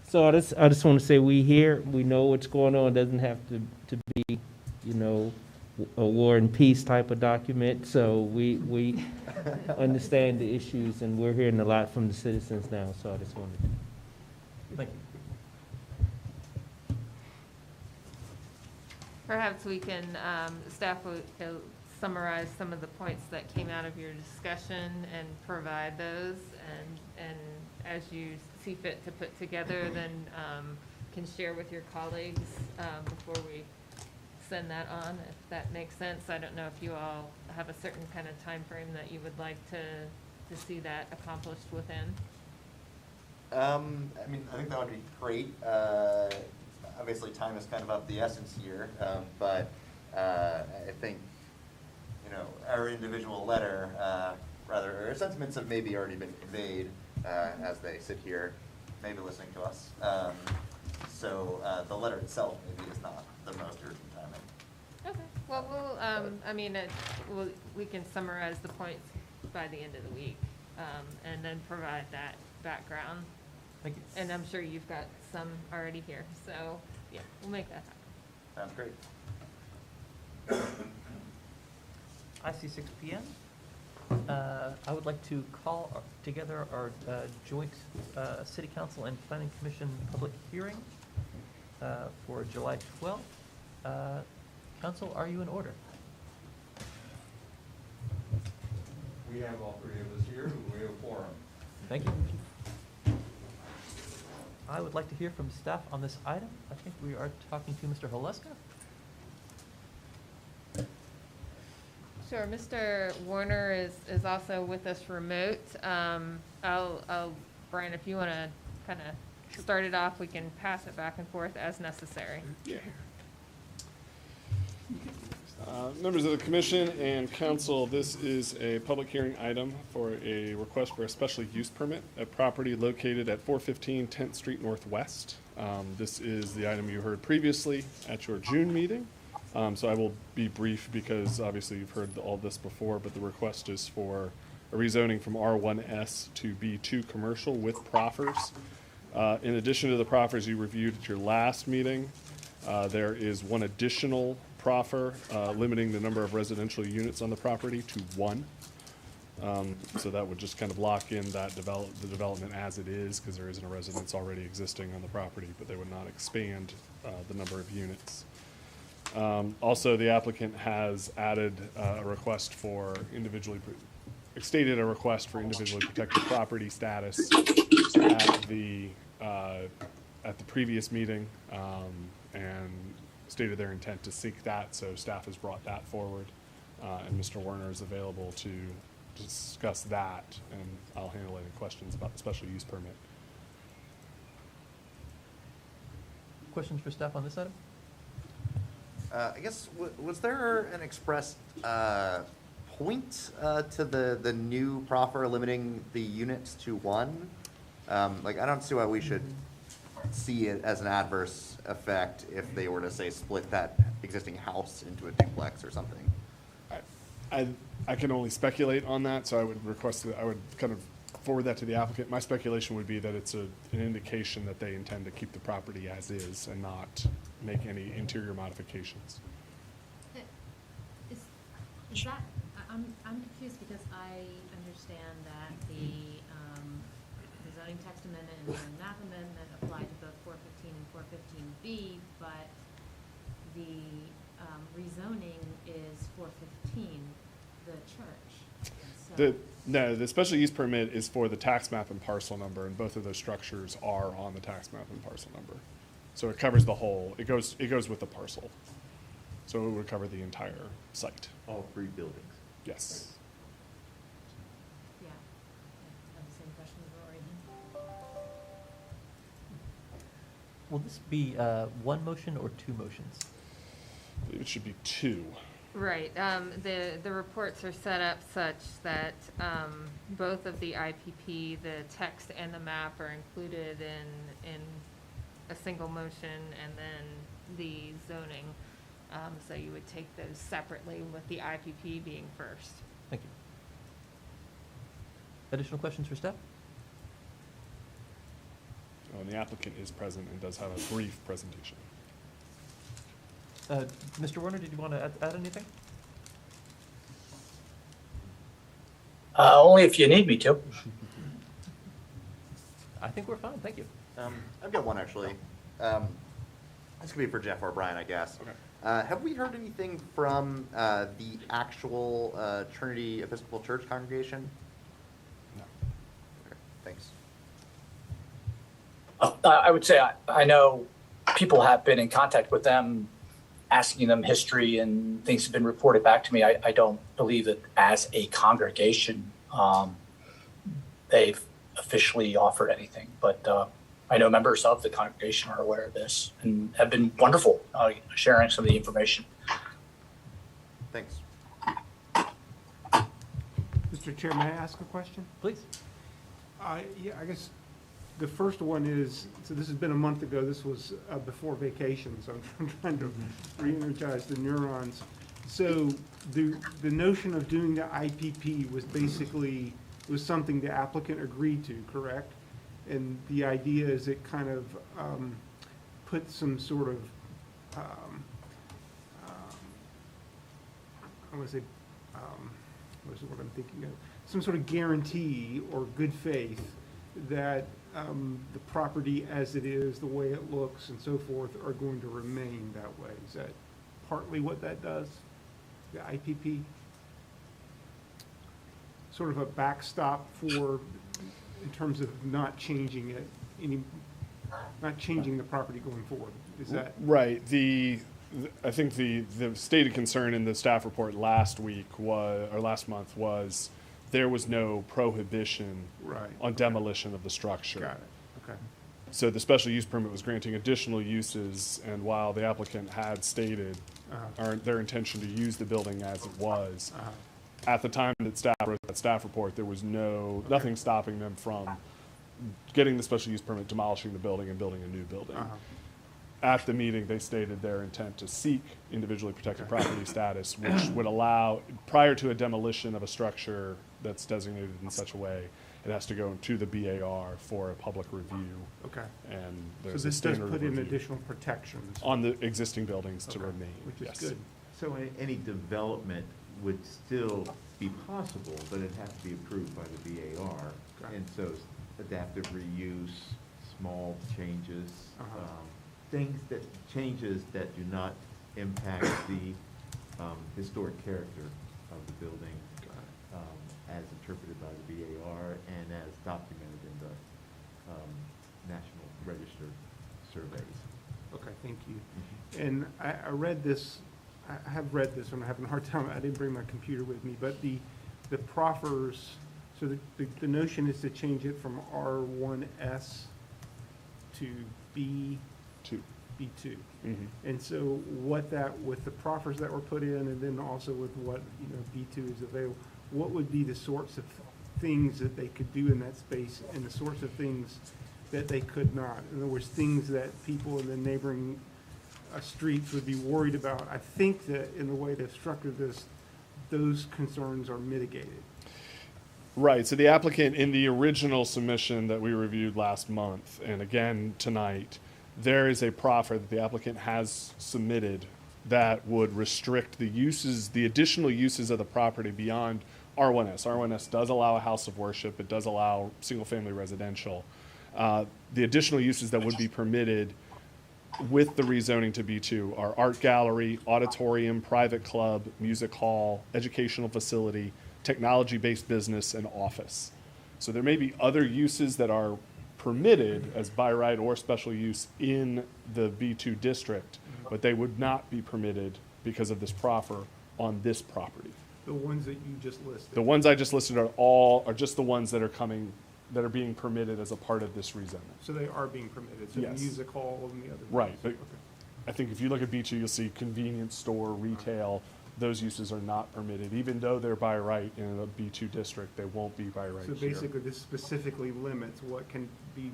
So I just want to say we here, we know what's going on. It doesn't have to be, you know, a war and peace type of document. So we understand the issues, and we're hearing a lot from the citizens now. So I just wanted to. Thank you. Perhaps we can, staff will summarize some of the points that came out of your discussion and provide those, and as you see fit to put together, then can share with your colleagues before we send that on, if that makes sense. I don't know if you all have a certain kind of time frame that you would like to see that accomplished within. I mean, I think that would be great. Obviously, time is kind of of the essence here, but I think, you know, our individual letter, rather, our sentiments have maybe already been conveyed as they sit here, maybe listening to us. So the letter itself maybe is not the most urgent timing. Okay, well, we can summarize the points by the end of the week, and then provide that background. Thank you. And I'm sure you've got some already here, so, yeah, we'll make that happen. Sounds great. I see 6 p.m. I would like to call together our joint City Council and Planning Commission public hearing for July 12th. Council, are you in order? We have all three of us here, we have a quorum. Thank you. I would like to hear from staff on this item. I think we are talking to Mr. Haleska. Sure, Mr. Warner is also with us remote. Brian, if you want to kind of start it off, we can pass it back and forth as necessary. Yeah. Members of the commission and council, this is a public hearing item for a request for a special use permit, a property located at 415 10th Street Northwest. This is the item you heard previously at your June meeting. So I will be brief because obviously you've heard all this before, but the request is for a rezoning from R1S to B2 commercial with proffers. In addition to the proffers you reviewed at your last meeting, there is one additional proffer limiting the number of residential units on the property to 1. So that would just kind of lock in that the development as it is, because there isn't a residence already existing on the property, but they would not expand the number of units. Also, the applicant has added a request for stated a request for individually protected property status at the previous meeting, and stated their intent to seek that, so staff has brought that forward, and Mr. Werner is available to discuss that, and I'll handle any questions about the special use permit. Questions for staff on this item? I guess, was there an expressed point to the new proffer limiting the units to 1? Like, I don't see why we should see it as an adverse effect if they were to, say, split that existing house into a duplex or something. I can only speculate on that, so I would request that I would kind of forward that to the applicant. My speculation would be that it's an indication that they intend to keep the property as is and not make any interior modifications. Is that, I'm confused because I understand that the zoning text amendment and the map amendment apply to both 415 and 415B, but the rezoning is 415, the church. So No, the special use permit is for the tax map and parcel number, and both of those structures are on the tax map and parcel number. So it covers the whole, it goes with the parcel. So it would cover the entire site. All 3 buildings. Yes. Yeah, I have the same question as Rory. Will this be 1 motion or 2 motions? It should be 2. Right, the reports are set up such that, both of the IPP, the text and the map are included in a single motion, and then the zoning. So you would take those separately, with the IPP being first. Thank you. Additional questions for staff? And the applicant is present and does have a brief presentation. Mr. Warner, did you want to add anything? Only if you need me to. I think we're fine, thank you. I've got one actually. This could be for Jeff or Brian, I guess. Okay. Have we heard anything from the actual Trinity Episcopal Church congregation? No. Okay, thanks. I would say I know people have been in contact with them, asking them history, and things have been reported back to me. I don't believe that as a congregation, they've officially offered anything, but I know members of the congregation are aware of this and have been wonderful sharing some of the information. Thanks. Mr. Chair, may I ask a question? Please. Yeah, I guess the first one is, so this has been a month ago, this was before vacation, so I'm trying to re-energize the neurons. So the notion of doing the IPP was basically, was something the applicant agreed to, correct? And the idea is it kind of puts some sort of, I want to say, what's the word I'm thinking of? Some sort of guarantee or good faith that the property as it is, the way it looks and so forth, are going to remain that way. Is that partly what that does, the IPP? Sort of a backstop for, in terms of not changing it, not changing the property going forward. Is that? Right. I think the stated concern in the staff report last month was there was no prohibition on demolition of the structure. Got it. Okay. So the special use permit was granting additional uses, and while the applicant had stated their intention to use the building as it was, at the time that staff wrote that staff report, there was nothing stopping them from getting the special use permit, demolishing the building, and building a new building. At the meeting, they stated their intent to seek individually protected property status, which would allow, prior to a demolition of a structure that's designated in such a way, it has to go to the BAR for a public review. Okay. And So there's a this does standard put in review additional protections. on the existing buildings to Okay. remain. Which is Yes. good. So any development would still be possible, but it'd have to be approved by the BAR. Okay. And so adaptive reuse, small changes, Uh-huh. changes that do not impact the historic character of the building, as interpreted by the BAR and as documented in the National Register surveys. Okay, thank you. And I read this, I have read this, and I'm having a hard time, I didn't bring my computer with me, but the proffers, so the notion is to change it from R1S to B2. And so what that, with the proffers that were put in, and then also with what, B2 is available, what would be the sorts of things that they could do in that space, and the sorts of things that they could not? In other words, things that people in the neighboring streets would be worried about. I think that in the way they've structured this, those concerns are mitigated. Right, so the applicant in the original submission that we reviewed last month, and again tonight, there is a proffer that the applicant has submitted that would restrict the uses, the additional uses of the property beyond R1S. R1S does allow a house of worship, it does allow single-family residential. The additional uses that would be permitted with the rezoning to B2 are art gallery, auditorium, private club, music hall, educational facility, technology-based business, and office. So there may be other uses that are permitted as by right or special use in the B2 district, but they would not be permitted because of this proffer on this property. The ones that you just listed. The ones I just listed are just the ones that are being permitted as a part of this rezoning. So they are being permitted, so Yes. music hall and the other. Right, but Okay. I think if you look at B2, you'll see convenience store, retail, those uses are not permitted, even though they're by right in a B2 district, they won't be by right So here. basically, this specifically limits what can be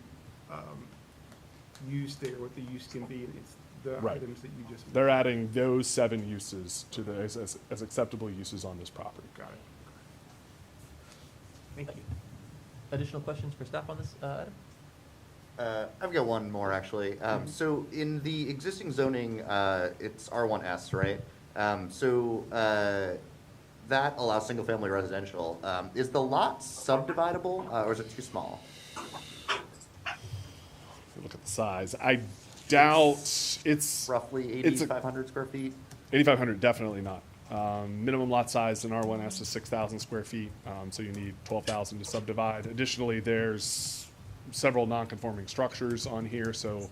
used there, what the use can be, and it's the Right. items that you just mentioned. They're adding those 7 uses to the, as acceptable uses on this property. Got it. Thank you. Additional questions for staff on this item? I've got one more, actually. So in the existing zoning, it's R1S, right? That allows single-family residential. Is the lot subdividable, or is it too small? Look at the size. I doubt it's Roughly it's a- 8,500 square feet? 8,500, definitely not. Minimum lot size in R1S is 6,000 square feet, so you need 12,000 to subdivide. Additionally, there's several non-conforming structures on here, so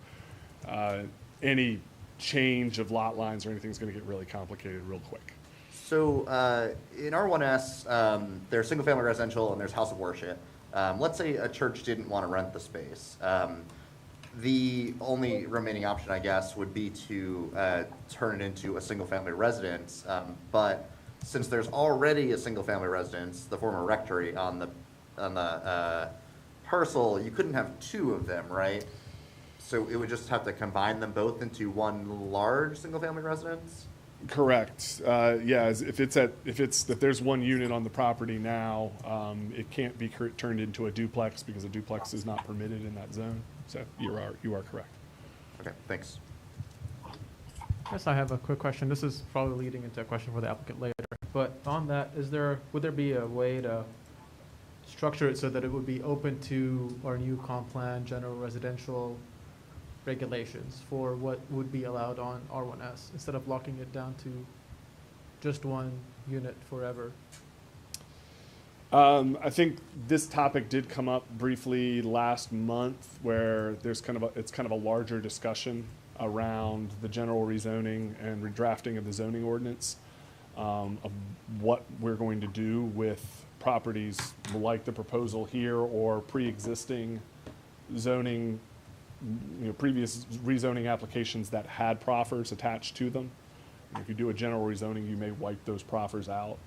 any change of lot lines or anything is going to get really complicated real quick. So in R1S, there's single-family residential and there's house of worship. Let's say a church didn't want to rent the space. The only remaining option, I guess, would be to turn it into a single-family residence. But since there's already a single-family residence, the former rectory on the parcel, you couldn't have 2 of them, right? So it would just have to combine them both into one large single-family residence? Correct. Yeah, if there's one unit on the property now, it can't be turned into a duplex because a duplex is not permitted in that zone. So you are correct. Okay, thanks. Yes, I have a quick question. This is probably leading into a question for the applicant later. But on that, would there be a way to structure it so that it would be open to our new comp plan, general residential regulations for what would be allowed on R1S, instead of locking it down to just one unit forever? I think this topic did come up briefly last month, where it's kind of a larger discussion around the general rezoning and redrafting of the zoning ordinance, of what we're going to do with properties like the proposal here or pre-existing zoning, previous rezoning applications that had proffers attached to them. And if you do a general rezoning, you may wipe those proffers out.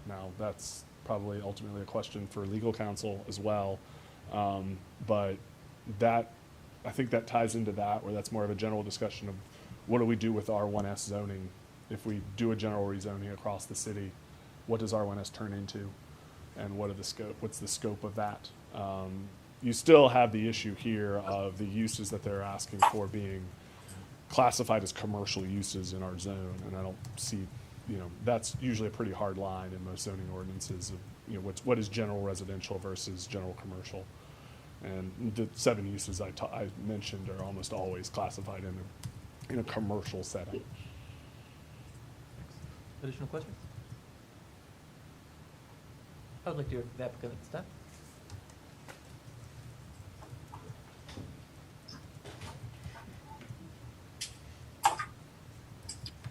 Now, that's probably ultimately a question for legal counsel as well. But I think that ties into that, where that's more of a general discussion of what do we do with R1S zoning if we do a general rezoning across the city. What does R1S turn into, and what's the scope of that? You still have the issue here of the uses that they're asking for being classified as commercial uses in our zone, and I don't see, that's usually a pretty hard line in most zoning ordinances of, what is general residential versus general commercial. And the 7 uses I mentioned are almost always classified in a commercial setting. Additional questions? I would like to hear from the applicant at this time.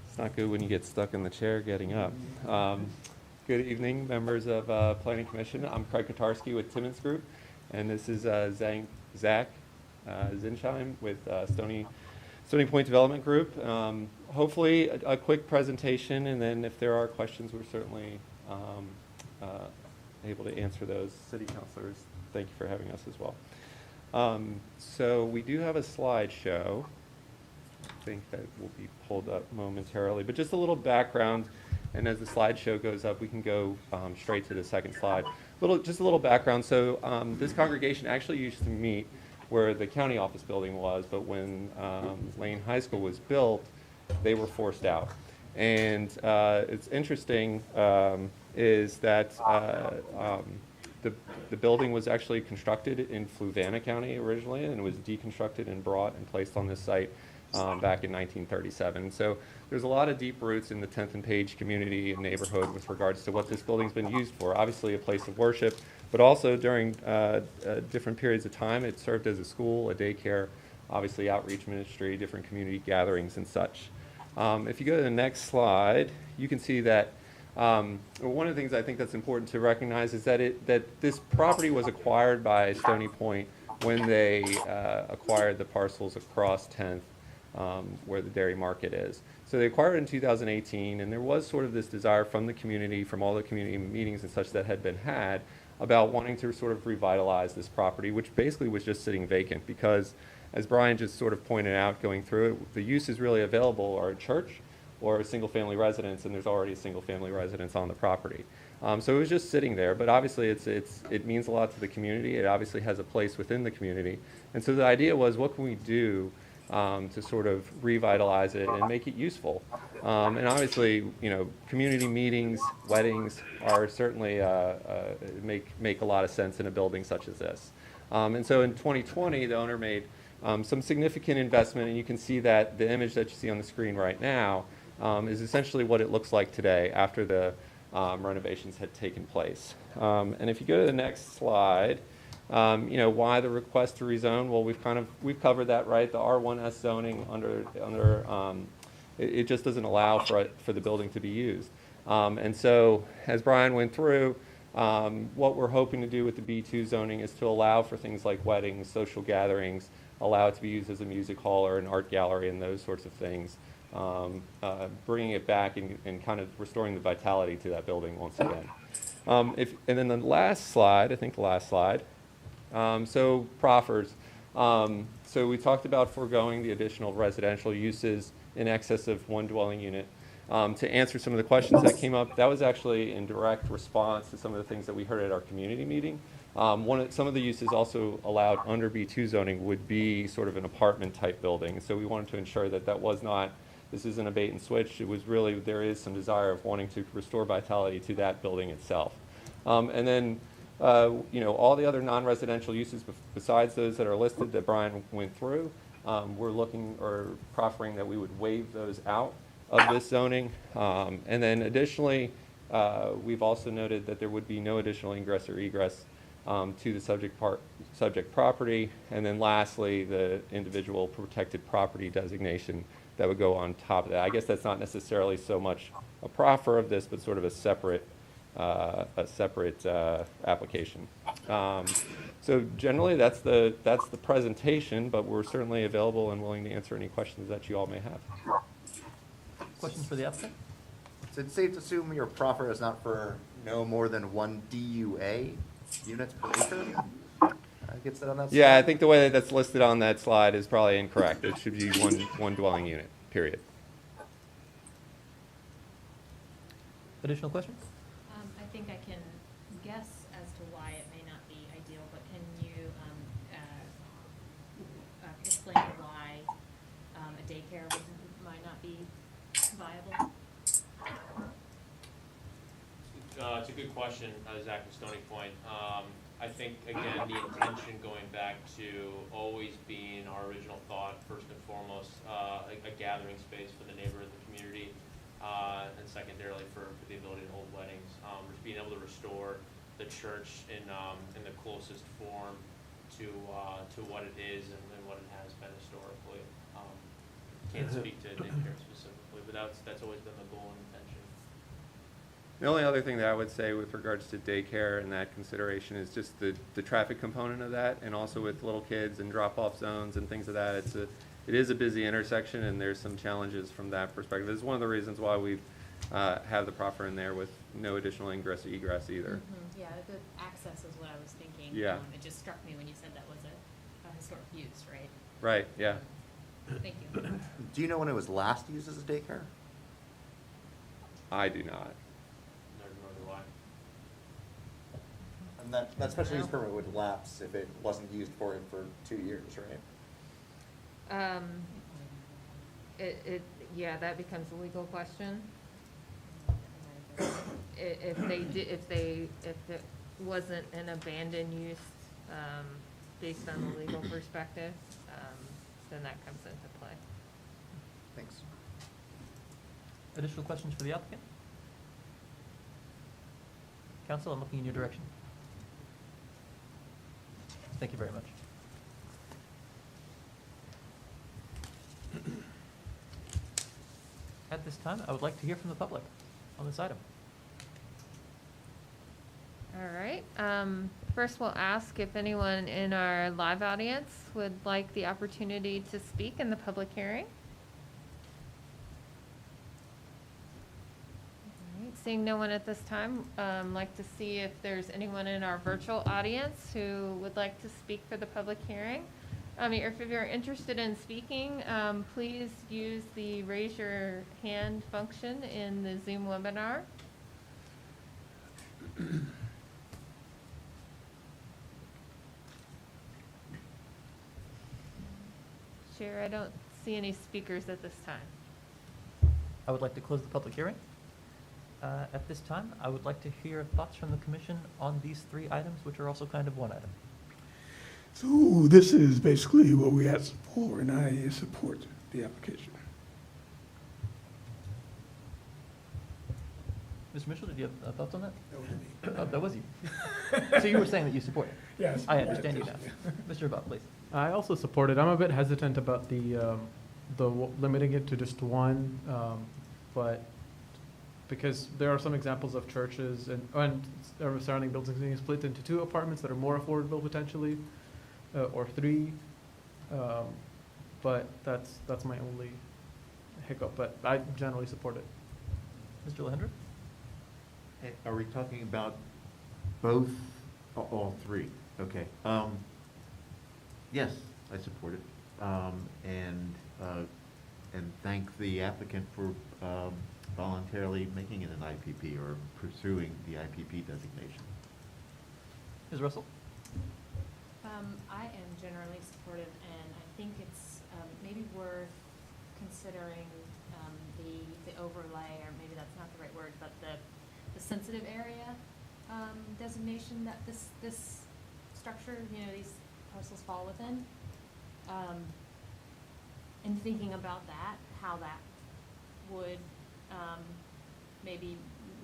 It's not good when you get stuck in the chair getting up. Good evening, members of Planning Commission. I'm Craig Kotarski with Timmons Group, and this is Zach Zinsheim with Stony Point Development Group. Hopefully, a quick presentation, and then if there are questions, we're certainly able to answer those. City councilors, thank you for having us as well. So we do have a slideshow. I think that will be pulled up momentarily, but just a little background, and as the slideshow goes up, we can go straight to the second slide. Just a little background. So this congregation actually used to meet where the county office building was, but when Lane High School was built, they were forced out. And it's interesting is that the building was actually constructed in Fluvanna County originally, and it was deconstructed and brought and placed on this site back in 1937. So there's a lot of deep roots in the 10th and Page community and neighborhood with regards to what this building's been used for. Obviously a place of worship, but also during different periods of time, it served as a school, a daycare, obviously outreach ministry, different community gatherings and such. If you go to the next slide, you can see that one of the things I think that's important to recognize is that this property was acquired by Stony Point when they acquired the parcels across 10th where the dairy market is. So they acquired it in 2018, and there was sort of this desire from the community, from all the community meetings and such that had been had, about wanting to sort of revitalize this property, which basically was just sitting vacant because, as Brian just sort of pointed out going through it, the uses really available are a church or a single-family residence, and there's already a single-family residence on the property. So it was just sitting there, but obviously it means a lot to the community. It obviously has a place within the community. And so the idea was, what can we do to sort of revitalize it and make it useful? And obviously, you know, community meetings, weddings are certainly make a lot of sense in a building such as this. And so in 2020, the owner made some significant investment, and you can see that the image that you see on the screen right now is essentially what it looks like today after the renovations had taken place. And if you go to the next slide, you know, why the request to rezone? Well, we've covered that, right? The R1S zoning it just doesn't allow for the building to be used. And so, as Brian went through, what we're hoping to do with the B2 zoning is to allow for things like weddings, social gatherings, allow it to be used as a music hall or an art gallery and those sorts of things, bringing it back and kind of restoring the vitality to that building once again. And then the last slide, I think the last slide, so proffers. So we talked about foregoing the additional residential uses in excess of one dwelling unit. To answer some of the questions that came up, that was actually in direct response to some of the things that we heard at our community meeting. Some of the uses also allowed under B2 zoning would be sort of an apartment type building. So we wanted to ensure that that was not, this isn't a bait and switch. It was really, there is some desire of wanting to restore vitality to that building itself. And then, you know, all the other non-residential uses besides those that are listed that Brian went through, we're looking or proffering that we would waive those out of this zoning. And then additionally, we've also noted that there would be no additional ingress or egress to the subject property. And then lastly, the individual protected property designation that would go on top of that. I guess that's not necessarily so much a proffer of this, but sort of a separate application. So generally, that's the presentation, but we're certainly available and willing to answer any questions that you all may have. Questions for the applicant? Is it safe to assume your proffer is not for no more than one DUA units per acre? Gets that on that slide? Yeah, I think the way that that's listed on that slide is probably incorrect. It should be one dwelling unit, period. Additional questions? I think I can guess as to why it may not be ideal, but can you explain why a daycare might not be viable? It's a good question, Zach and Stony Point. I think, again, the intention going back to always being our original thought, first and foremost, a gathering space for the neighborhood, the community, and secondarily for the ability to hold weddings. Just being able to restore the church in the closest form to what it is and what it has been historically. Can't speak to daycare specifically, but that's always been the goal and intention. The only other thing that I would say with regards to daycare and that consideration is just the traffic component of that, and also with little kids and drop-off zones and things of that. It is a busy intersection, and there's some challenges from that perspective. This is one of the reasons why we have the proffer in there with no additional ingress or egress either. Mm-hmm. Yeah, the access is what I was thinking. Yeah. It just struck me when you said that was a historic use, right? Right, yeah. Thank you. Do you know when it was last used as a daycare? I do not. Nor do I. And that special use permit would lapse if it wasn't used for 2 years, right? Yeah, that becomes a legal question. If it wasn't an abandoned use, based on the legal perspective, then that comes into play. Thanks. Additional questions for the applicant? Council, I'm looking in your direction. Thank you very much. At this time, I would like to hear from the public on this item. All right. First, we'll ask if anyone in our live audience would like the opportunity to speak in the public hearing. seeing no one at this time, like to see if there's anyone in our virtual audience who would like to speak for the public hearing. If you're interested in speaking, please use the raise your hand function in the Zoom webinar. Chair, I don't see any speakers at this time. I would like to close the public hearing. At this time, I would like to hear thoughts from the commission on these three items, which are also kind of one item. So this is basically what we asked for, and I support the application. Mr. Mitchell, did you have thoughts on that? Oh, that was you. So you were saying that you support it? Yes. I understand you now. Mr. Abad, please. I also support it. I'm a bit hesitant about the limiting it to just one, but because there are some examples of churches and surrounding buildings being split into 2 apartments that are more affordable potentially, or 3. But that's my only hiccup. But I generally support it. Mr. Lehendra? Are we talking about both, all three? Okay. Yes, I support it. And thank the applicant for voluntarily making it an IPP or pursuing the IPP designation. Ms. Russell? I am generally supportive, and I think it's maybe worth considering the overlay, or maybe that's not the right word, but the sensitive area designation that this structure, these parcels fall within. And thinking about that, how that would maybe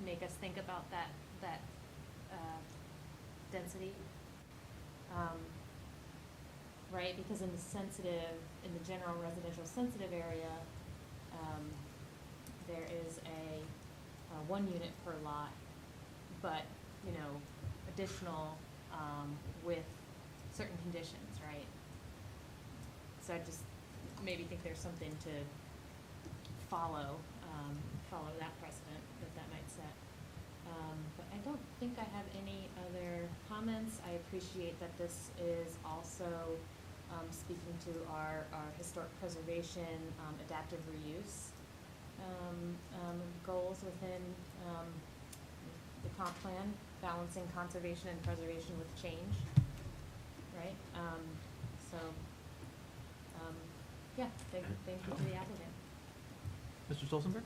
make us think about that density. Right, because in the general residential sensitive area, there is a 1 unit per lot, but, additional with certain conditions, right? So I just maybe think there's something to follow that precedent that might set. But I don't think I have any other comments. I appreciate that this is also speaking to our historic preservation, adaptive reuse goals within the comp plan, balancing conservation and preservation with change, right? Yeah, thank you to the applicant. Mr. Stolzenberg?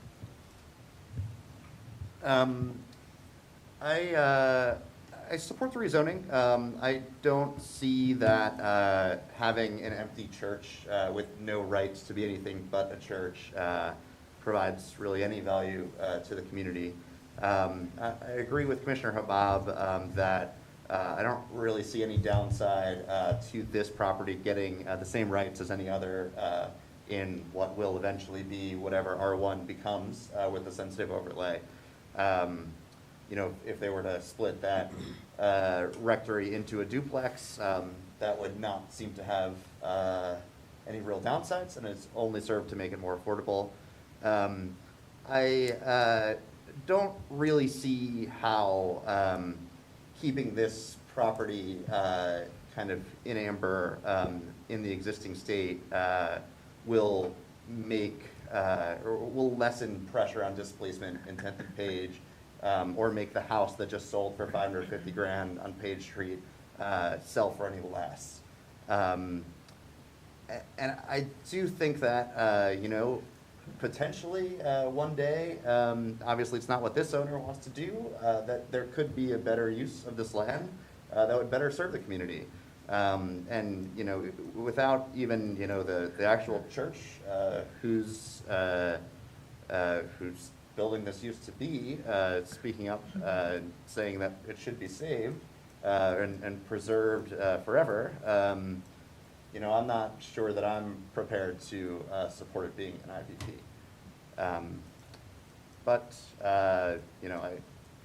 I support the rezoning. I don't see that having an empty church with no rights to be anything but a church provides really any value to the community. I agree with Commissioner Habab that I don't really see any downside to this property getting the same rights as any other in what will eventually be whatever R1 becomes with the sensitive overlay. If they were to split that rectory into a duplex, that would not seem to have any real downsides, and it's only served to make it more affordable. I don't really see how keeping this property kind of in amber in the existing state will make or will lessen pressure on displacement in 10th and Page, or make the house that just sold for $550,000 on Page Street sell for any less. And I do think that potentially one day, obviously it's not what this owner wants to do, that there could be a better use of this land that would better serve the community. And without even the actual church whose building this used to be speaking up, saying that it should be saved and preserved forever. I'm not sure that I'm prepared to support it being an IPP. But I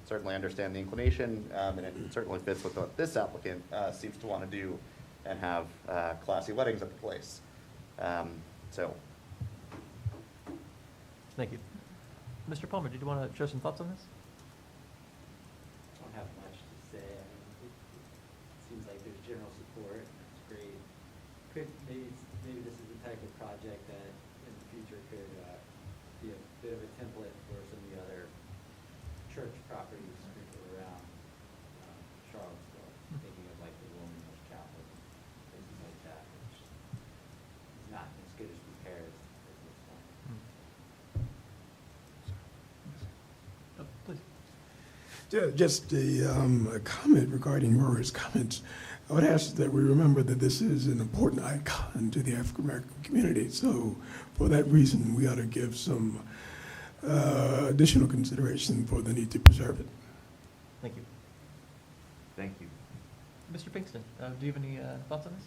certainly understand the inclination, and it certainly fits with what this applicant seems to want to do and have classy weddings at the place. Thank you. Mr. Palmer, did you want to share some thoughts on this? general support. It's great. Maybe this is the type of project that in the future could be a bit of a template for some of the other church properties sprinkled around Charlottesville. Thinking of like the Women's Chapel, places like that, which is not as good as repairs as this one. Oh, please. Just a comment regarding Rory's comments. I would ask that we remember that this is an important icon to the African American community. So for that reason, we ought to give some additional consideration for the need to preserve it. Thank you. Thank you. Mr. Pinkston, do you have any thoughts on this?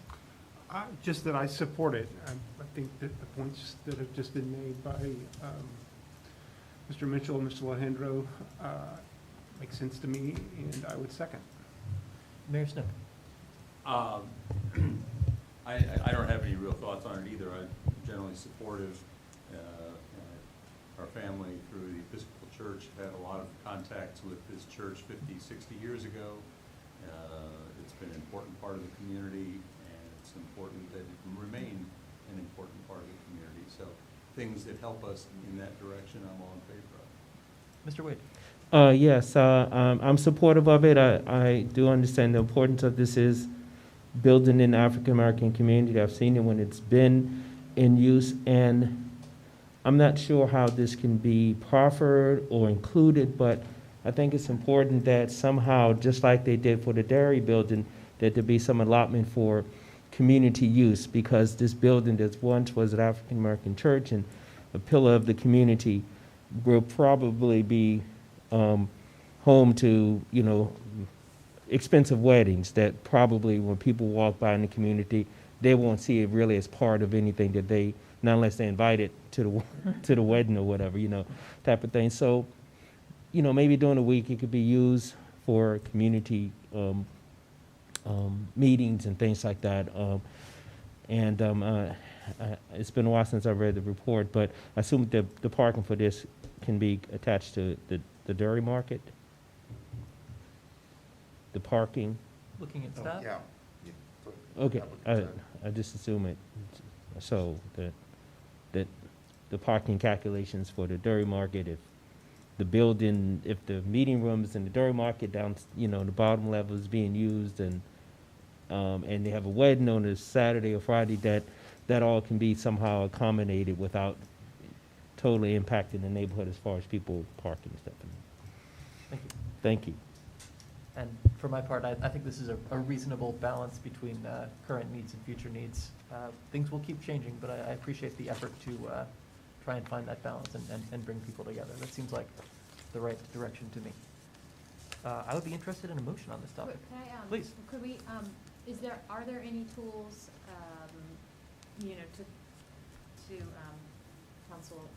Just that I support it. I think that the points that have just been made by Mr. Mitchell and Mr. Alejandro make sense to me, and I would second. Mayor Snook. I don't have any real thoughts on it either. I'm generally supportive. Our family through the Episcopal Church had a lot of contacts with this church 50, 60 years ago. It's been an important part of the community, and it's important that it can remain an important part of the community. So things that help us in that direction, I'm all in favor of. Mr. Wade. Yes, I'm supportive of it. I do understand the importance of this is building in the African American community. I've seen it when it's been in use, and I'm not sure how this can be proffered or included, but I think it's important that somehow, just like they did for the dairy building, that there be some allotment for community use, because this building that once was an African American church and a pillar of the community will probably be home to, expensive weddings that probably when people walk by in the community, they won't see it really as part of anything that they, not unless they're invited to the wedding or whatever, type of thing. So, maybe during the week it could be used for community meetings and things like that. It's been a while since I've read the report, but I assume the parking for this can be attached to the dairy market? The parking? Looking at staff? Yeah. Okay, I just assume it, so that the parking calculations for the dairy market, if the building, if the meeting rooms in the dairy market down, the bottom level is being used, and they have a wedding on a Saturday or Friday, that all can be somehow accommodated without totally impacting the neighborhood as far as people parking and stuff. Thank you. Thank you. And for my part, I think this is a reasonable balance between current needs and future needs. Things will keep changing, but I appreciate the effort to try and find that balance and bring people together. That seems like the right direction to me. I would be interested in a motion on this topic. Can I, Please. Could we, are there any tools, to Councilman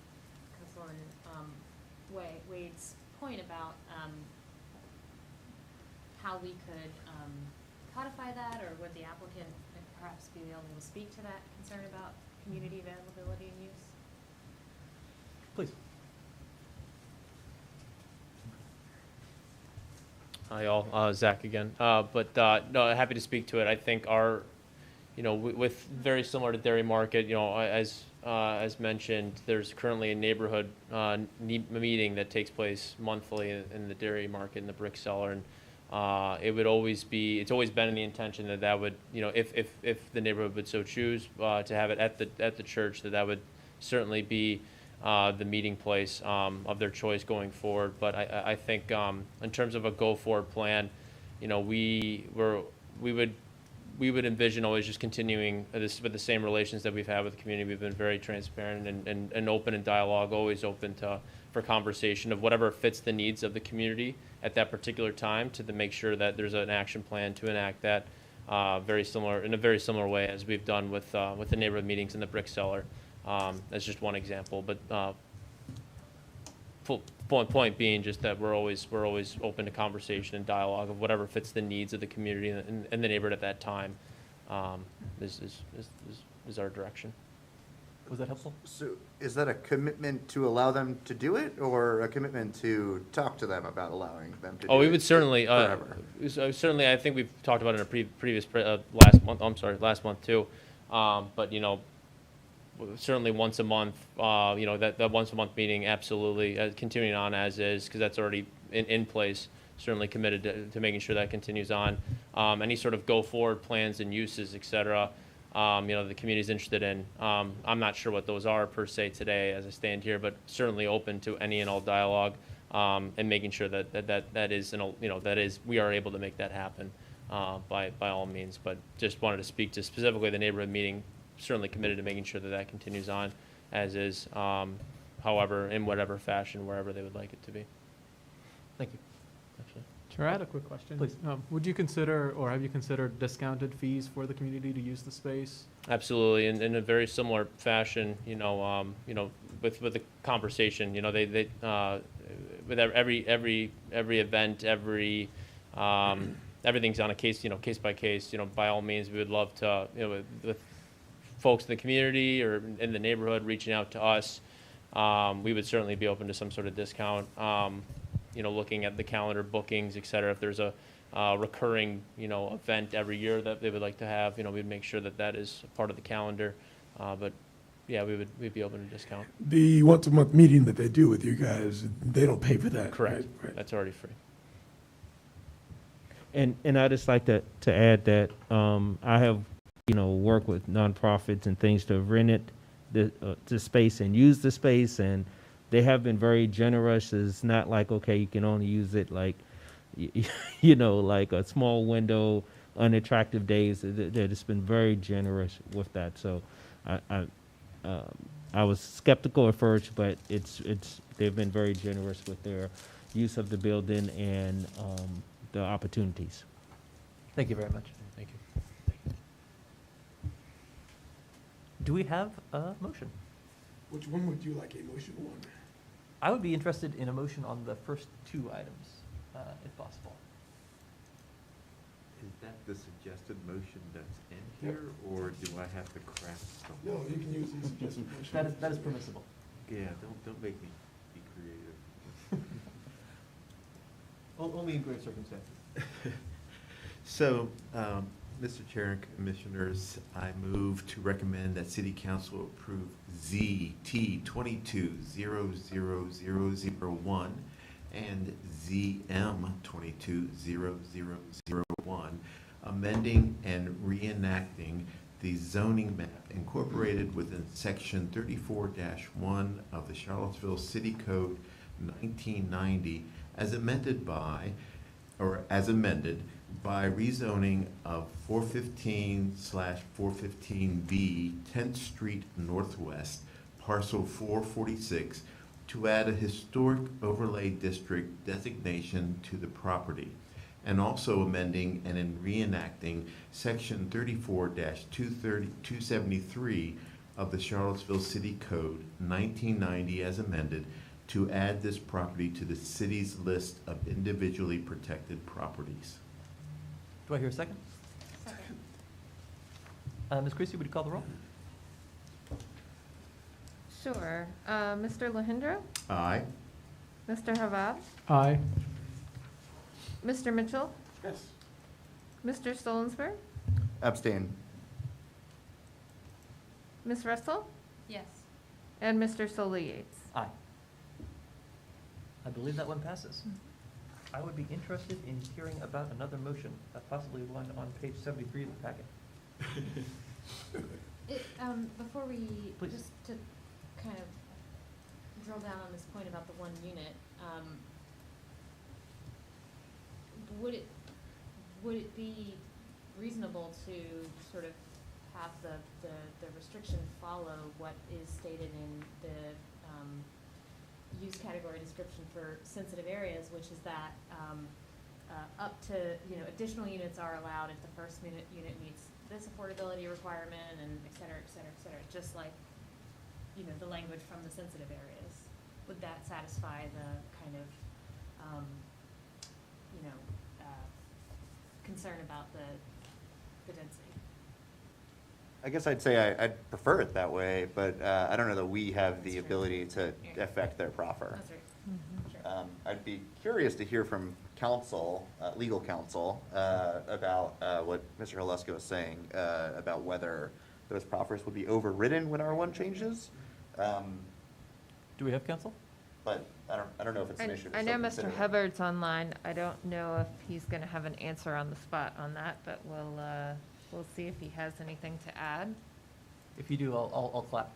Wade's point about how we could codify that, or would the applicant perhaps be able to speak to that concern about community availability and use? Please. Hi, all. Zach again. No, happy to speak to it. I think our, with very similar to Dairy Market, as mentioned, there's currently a neighborhood meeting that takes place monthly in the Dairy Market in the Brick Cellar, and it's always been in the intention that would, if the neighborhood would so choose to have it at the church, that would certainly be the meeting place of their choice going forward. But I think in terms of a go-forward plan, we would envision always just continuing this with the same relations that we've had with the community. We've been very transparent and open in dialogue, always open for conversation of whatever fits the needs of the community at that particular time, to make sure that there's an action plan to enact that in a very similar way as we've done with the neighborhood meetings in the Brick Cellar. That's just one example, but point being just that we're always open to conversation and dialogue of whatever fits the needs of the community and the neighborhood at that time. Is our direction. Was that helpful? So is that a commitment to allow them to do it, or a commitment to talk to them about allowing them to do it? Oh, we would certainly, forever? certainly, I think we've talked about it in a previous, last month, last month too. But, you know, certainly once a month, you know, that once a month meeting, absolutely, continuing on as is, because that's already in place. Certainly committed to making sure that continues on. Any sort of go forward plans and uses, et cetera, you know, the community's interested in. I'm not sure what those are per se today as I stand here, but certainly open to any and all dialogue, and making sure that is, you know, that is, we are able to make that happen, by all means. But just wanted to speak to specifically the neighborhood meeting, certainly committed to making sure that continues on as is, however, in whatever fashion, wherever they would like it to be. Thank you. Actually. Sure, I had a quick question. Please. Would you consider, or have you considered discounted fees for the community to use the space? Absolutely, in a very similar fashion, you know, with the conversation, you know, they with every event, everything's on a case by case, you know, by all means, we would love to, you know, with folks in the community or in the neighborhood reaching out to us, we would certainly be open to some sort of discount, you know, looking at the calendar bookings, et cetera. If there's a recurring, you know, event every year that they would like to have, you know, we'd make sure that is a part of the calendar. But yeah, we'd be open to discount. The once-a-month meeting that they do with you guys, they don't pay for that. Correct. Right? That's already free. And I'd just like to add that I have, you know, worked with nonprofits and things to have rented the space and use the space, and they have been very generous. It's not like, okay, you can only use it like, you know, like a small window, unattractive days. They've just been very generous with that. So I was skeptical at first, but they've been very generous with their use of the building and the opportunities. Thank you very much. Thank you. Do we have a motion? Which one would you like a motion on? I would be interested in a motion on the first two items, if possible. Is that the suggested motion that's in here, or do I have to craft something? No, you can use these suggested motions. That is permissible. Yeah, don't make me be creative. Only in grave circumstances. So, Mr. Chair and Commissioners, I move to recommend that City Council approve ZT 22-00001 and ZM 22-0001, amending and reenacting the zoning map incorporated within Section 34-1 of the Charlottesville City Code 1990 as amended by rezoning of 415/415B 10th Street Northwest, parcel 446, to add a historic overlay district designation to the property, and also amending and in reenacting Section 34-273 of the Charlottesville City Code 1990 as amended, to add this property to the city's list of individually protected properties. Do I hear a second? Second. Ms. Creasy, would you call the roll? Sure. Mr. Lahindra? Aye. Mr. Havad? Aye. Mr. Mitchell? Yes. Mr. Stolensberg? Abstain. Ms. Russell? Yes. And Mr. Solly Yates? Aye. I believe that one passes. I would be interested in hearing about another motion, possibly one on page 73 of the packet. Before we, Please. just to kind of drill down on this point about the one unit, would it be reasonable to sort of have the restriction follow what is stated in the use category description for sensitive areas, which is that up to, additional units are allowed if the first unit meets this affordability requirement, and et cetera, just like, the language from the sensitive areas. Would that satisfy the kind of, concern about the density? I guess I'd say I'd prefer it that way, but I don't know that we have the ability to affect their proffer. That's right. Sure. I'd be curious to hear from counsel, legal counsel, about what Mr. Halesko was saying about whether those proffers would be overridden when R1 changes. Do we have counsel? But I don't know if it's an issue. I know Mr. Hubbard's online. I don't know if he's going to have an answer on the spot on that, but we'll see if he has anything to add. If you do, I'll clap.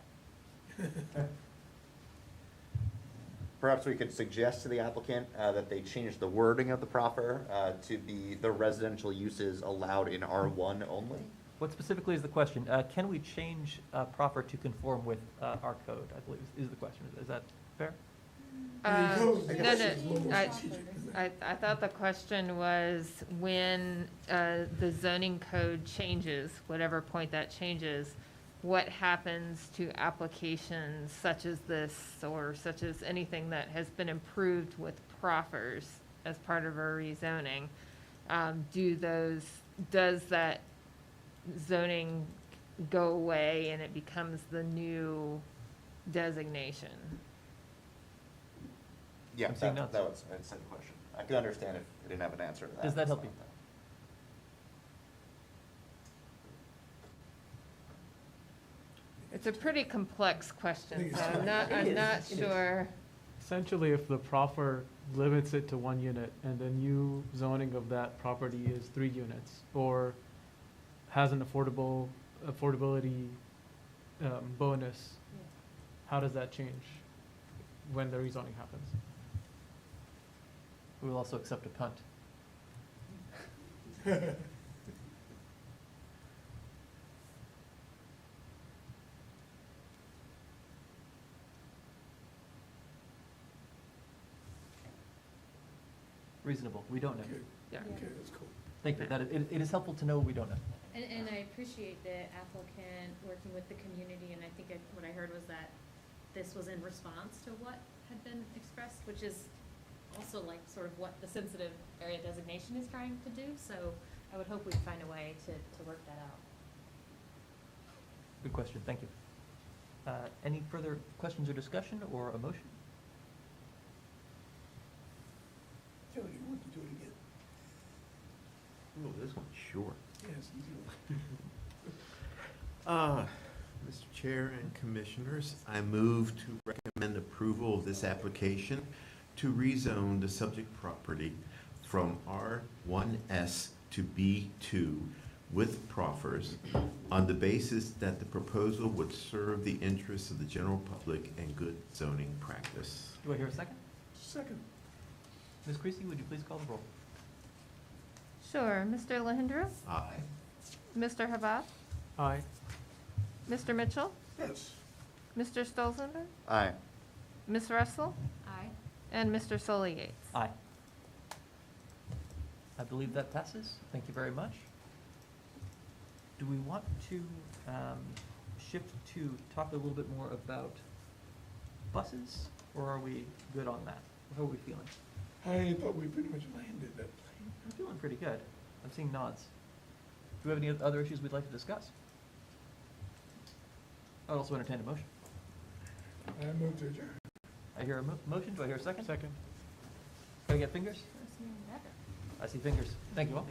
Perhaps we could suggest to the applicant that they change the wording of the proffer to be the residential uses allowed in R1 only. What specifically is the question? Can we change proffer to conform with our code, I believe, is the question. Is that fair? No. I thought the question was when the zoning code changes, whatever point that changes, what happens to applications such as this or such as anything that has been improved with proffers as part of a rezoning? Does that zoning go away and it becomes the new designation? Yeah, I'm seeing that nods. was I'd say the question. I could understand if I didn't have an answer to that. Does that help you? It's a pretty complex question, so I'm It is. not sure. Essentially, if the proffer limits it to 1 unit and the new zoning of that property is 3 units, or has an affordability bonus, how does that change when the rezoning happens? We will also accept a punt. Reasonable. We don't know. Okay, Yeah. okay, that's cool. Thank you. It is helpful to know we don't know. And I appreciate the applicant working with the community, and I think what I heard was that this was in response to what had been expressed, which is also like sort of what the sensitive area designation is trying to do, so I would hope we'd find a way to work that out. Good question. Thank you. Any further questions or discussion or a motion? Jody, you want to do it again? Oh, this one's short. Yes, you do. Mr. Chair and Commissioners, I move to recommend approval of this application to rezone the subject property from R1S to B2 with proffers on the basis that the proposal would serve the interests of the general public and good zoning practice. Do I hear a second? Second. Ms. Creasy, would you please call the roll? Sure. Mr. Lahindra? Aye. Mr. Habab? Aye. Mr. Mitchell? Yes. Mr. Stolzenberg? Aye. Ms. Russell? Aye. And Mr. Solly Yates? Aye. I believe that passes. Thank you very much. Do we want to shift to talk a little bit more about buses, or are we good on that? How are we feeling? I thought we pretty much landed that plane. I'm feeling pretty good. I'm seeing nods. Do we have any other issues we'd like to discuss? I'd also entertain a motion. I moved to adjourn. I hear a motion. Do I hear a second? Second. Can I get fingers? I see fingers. Thank you all.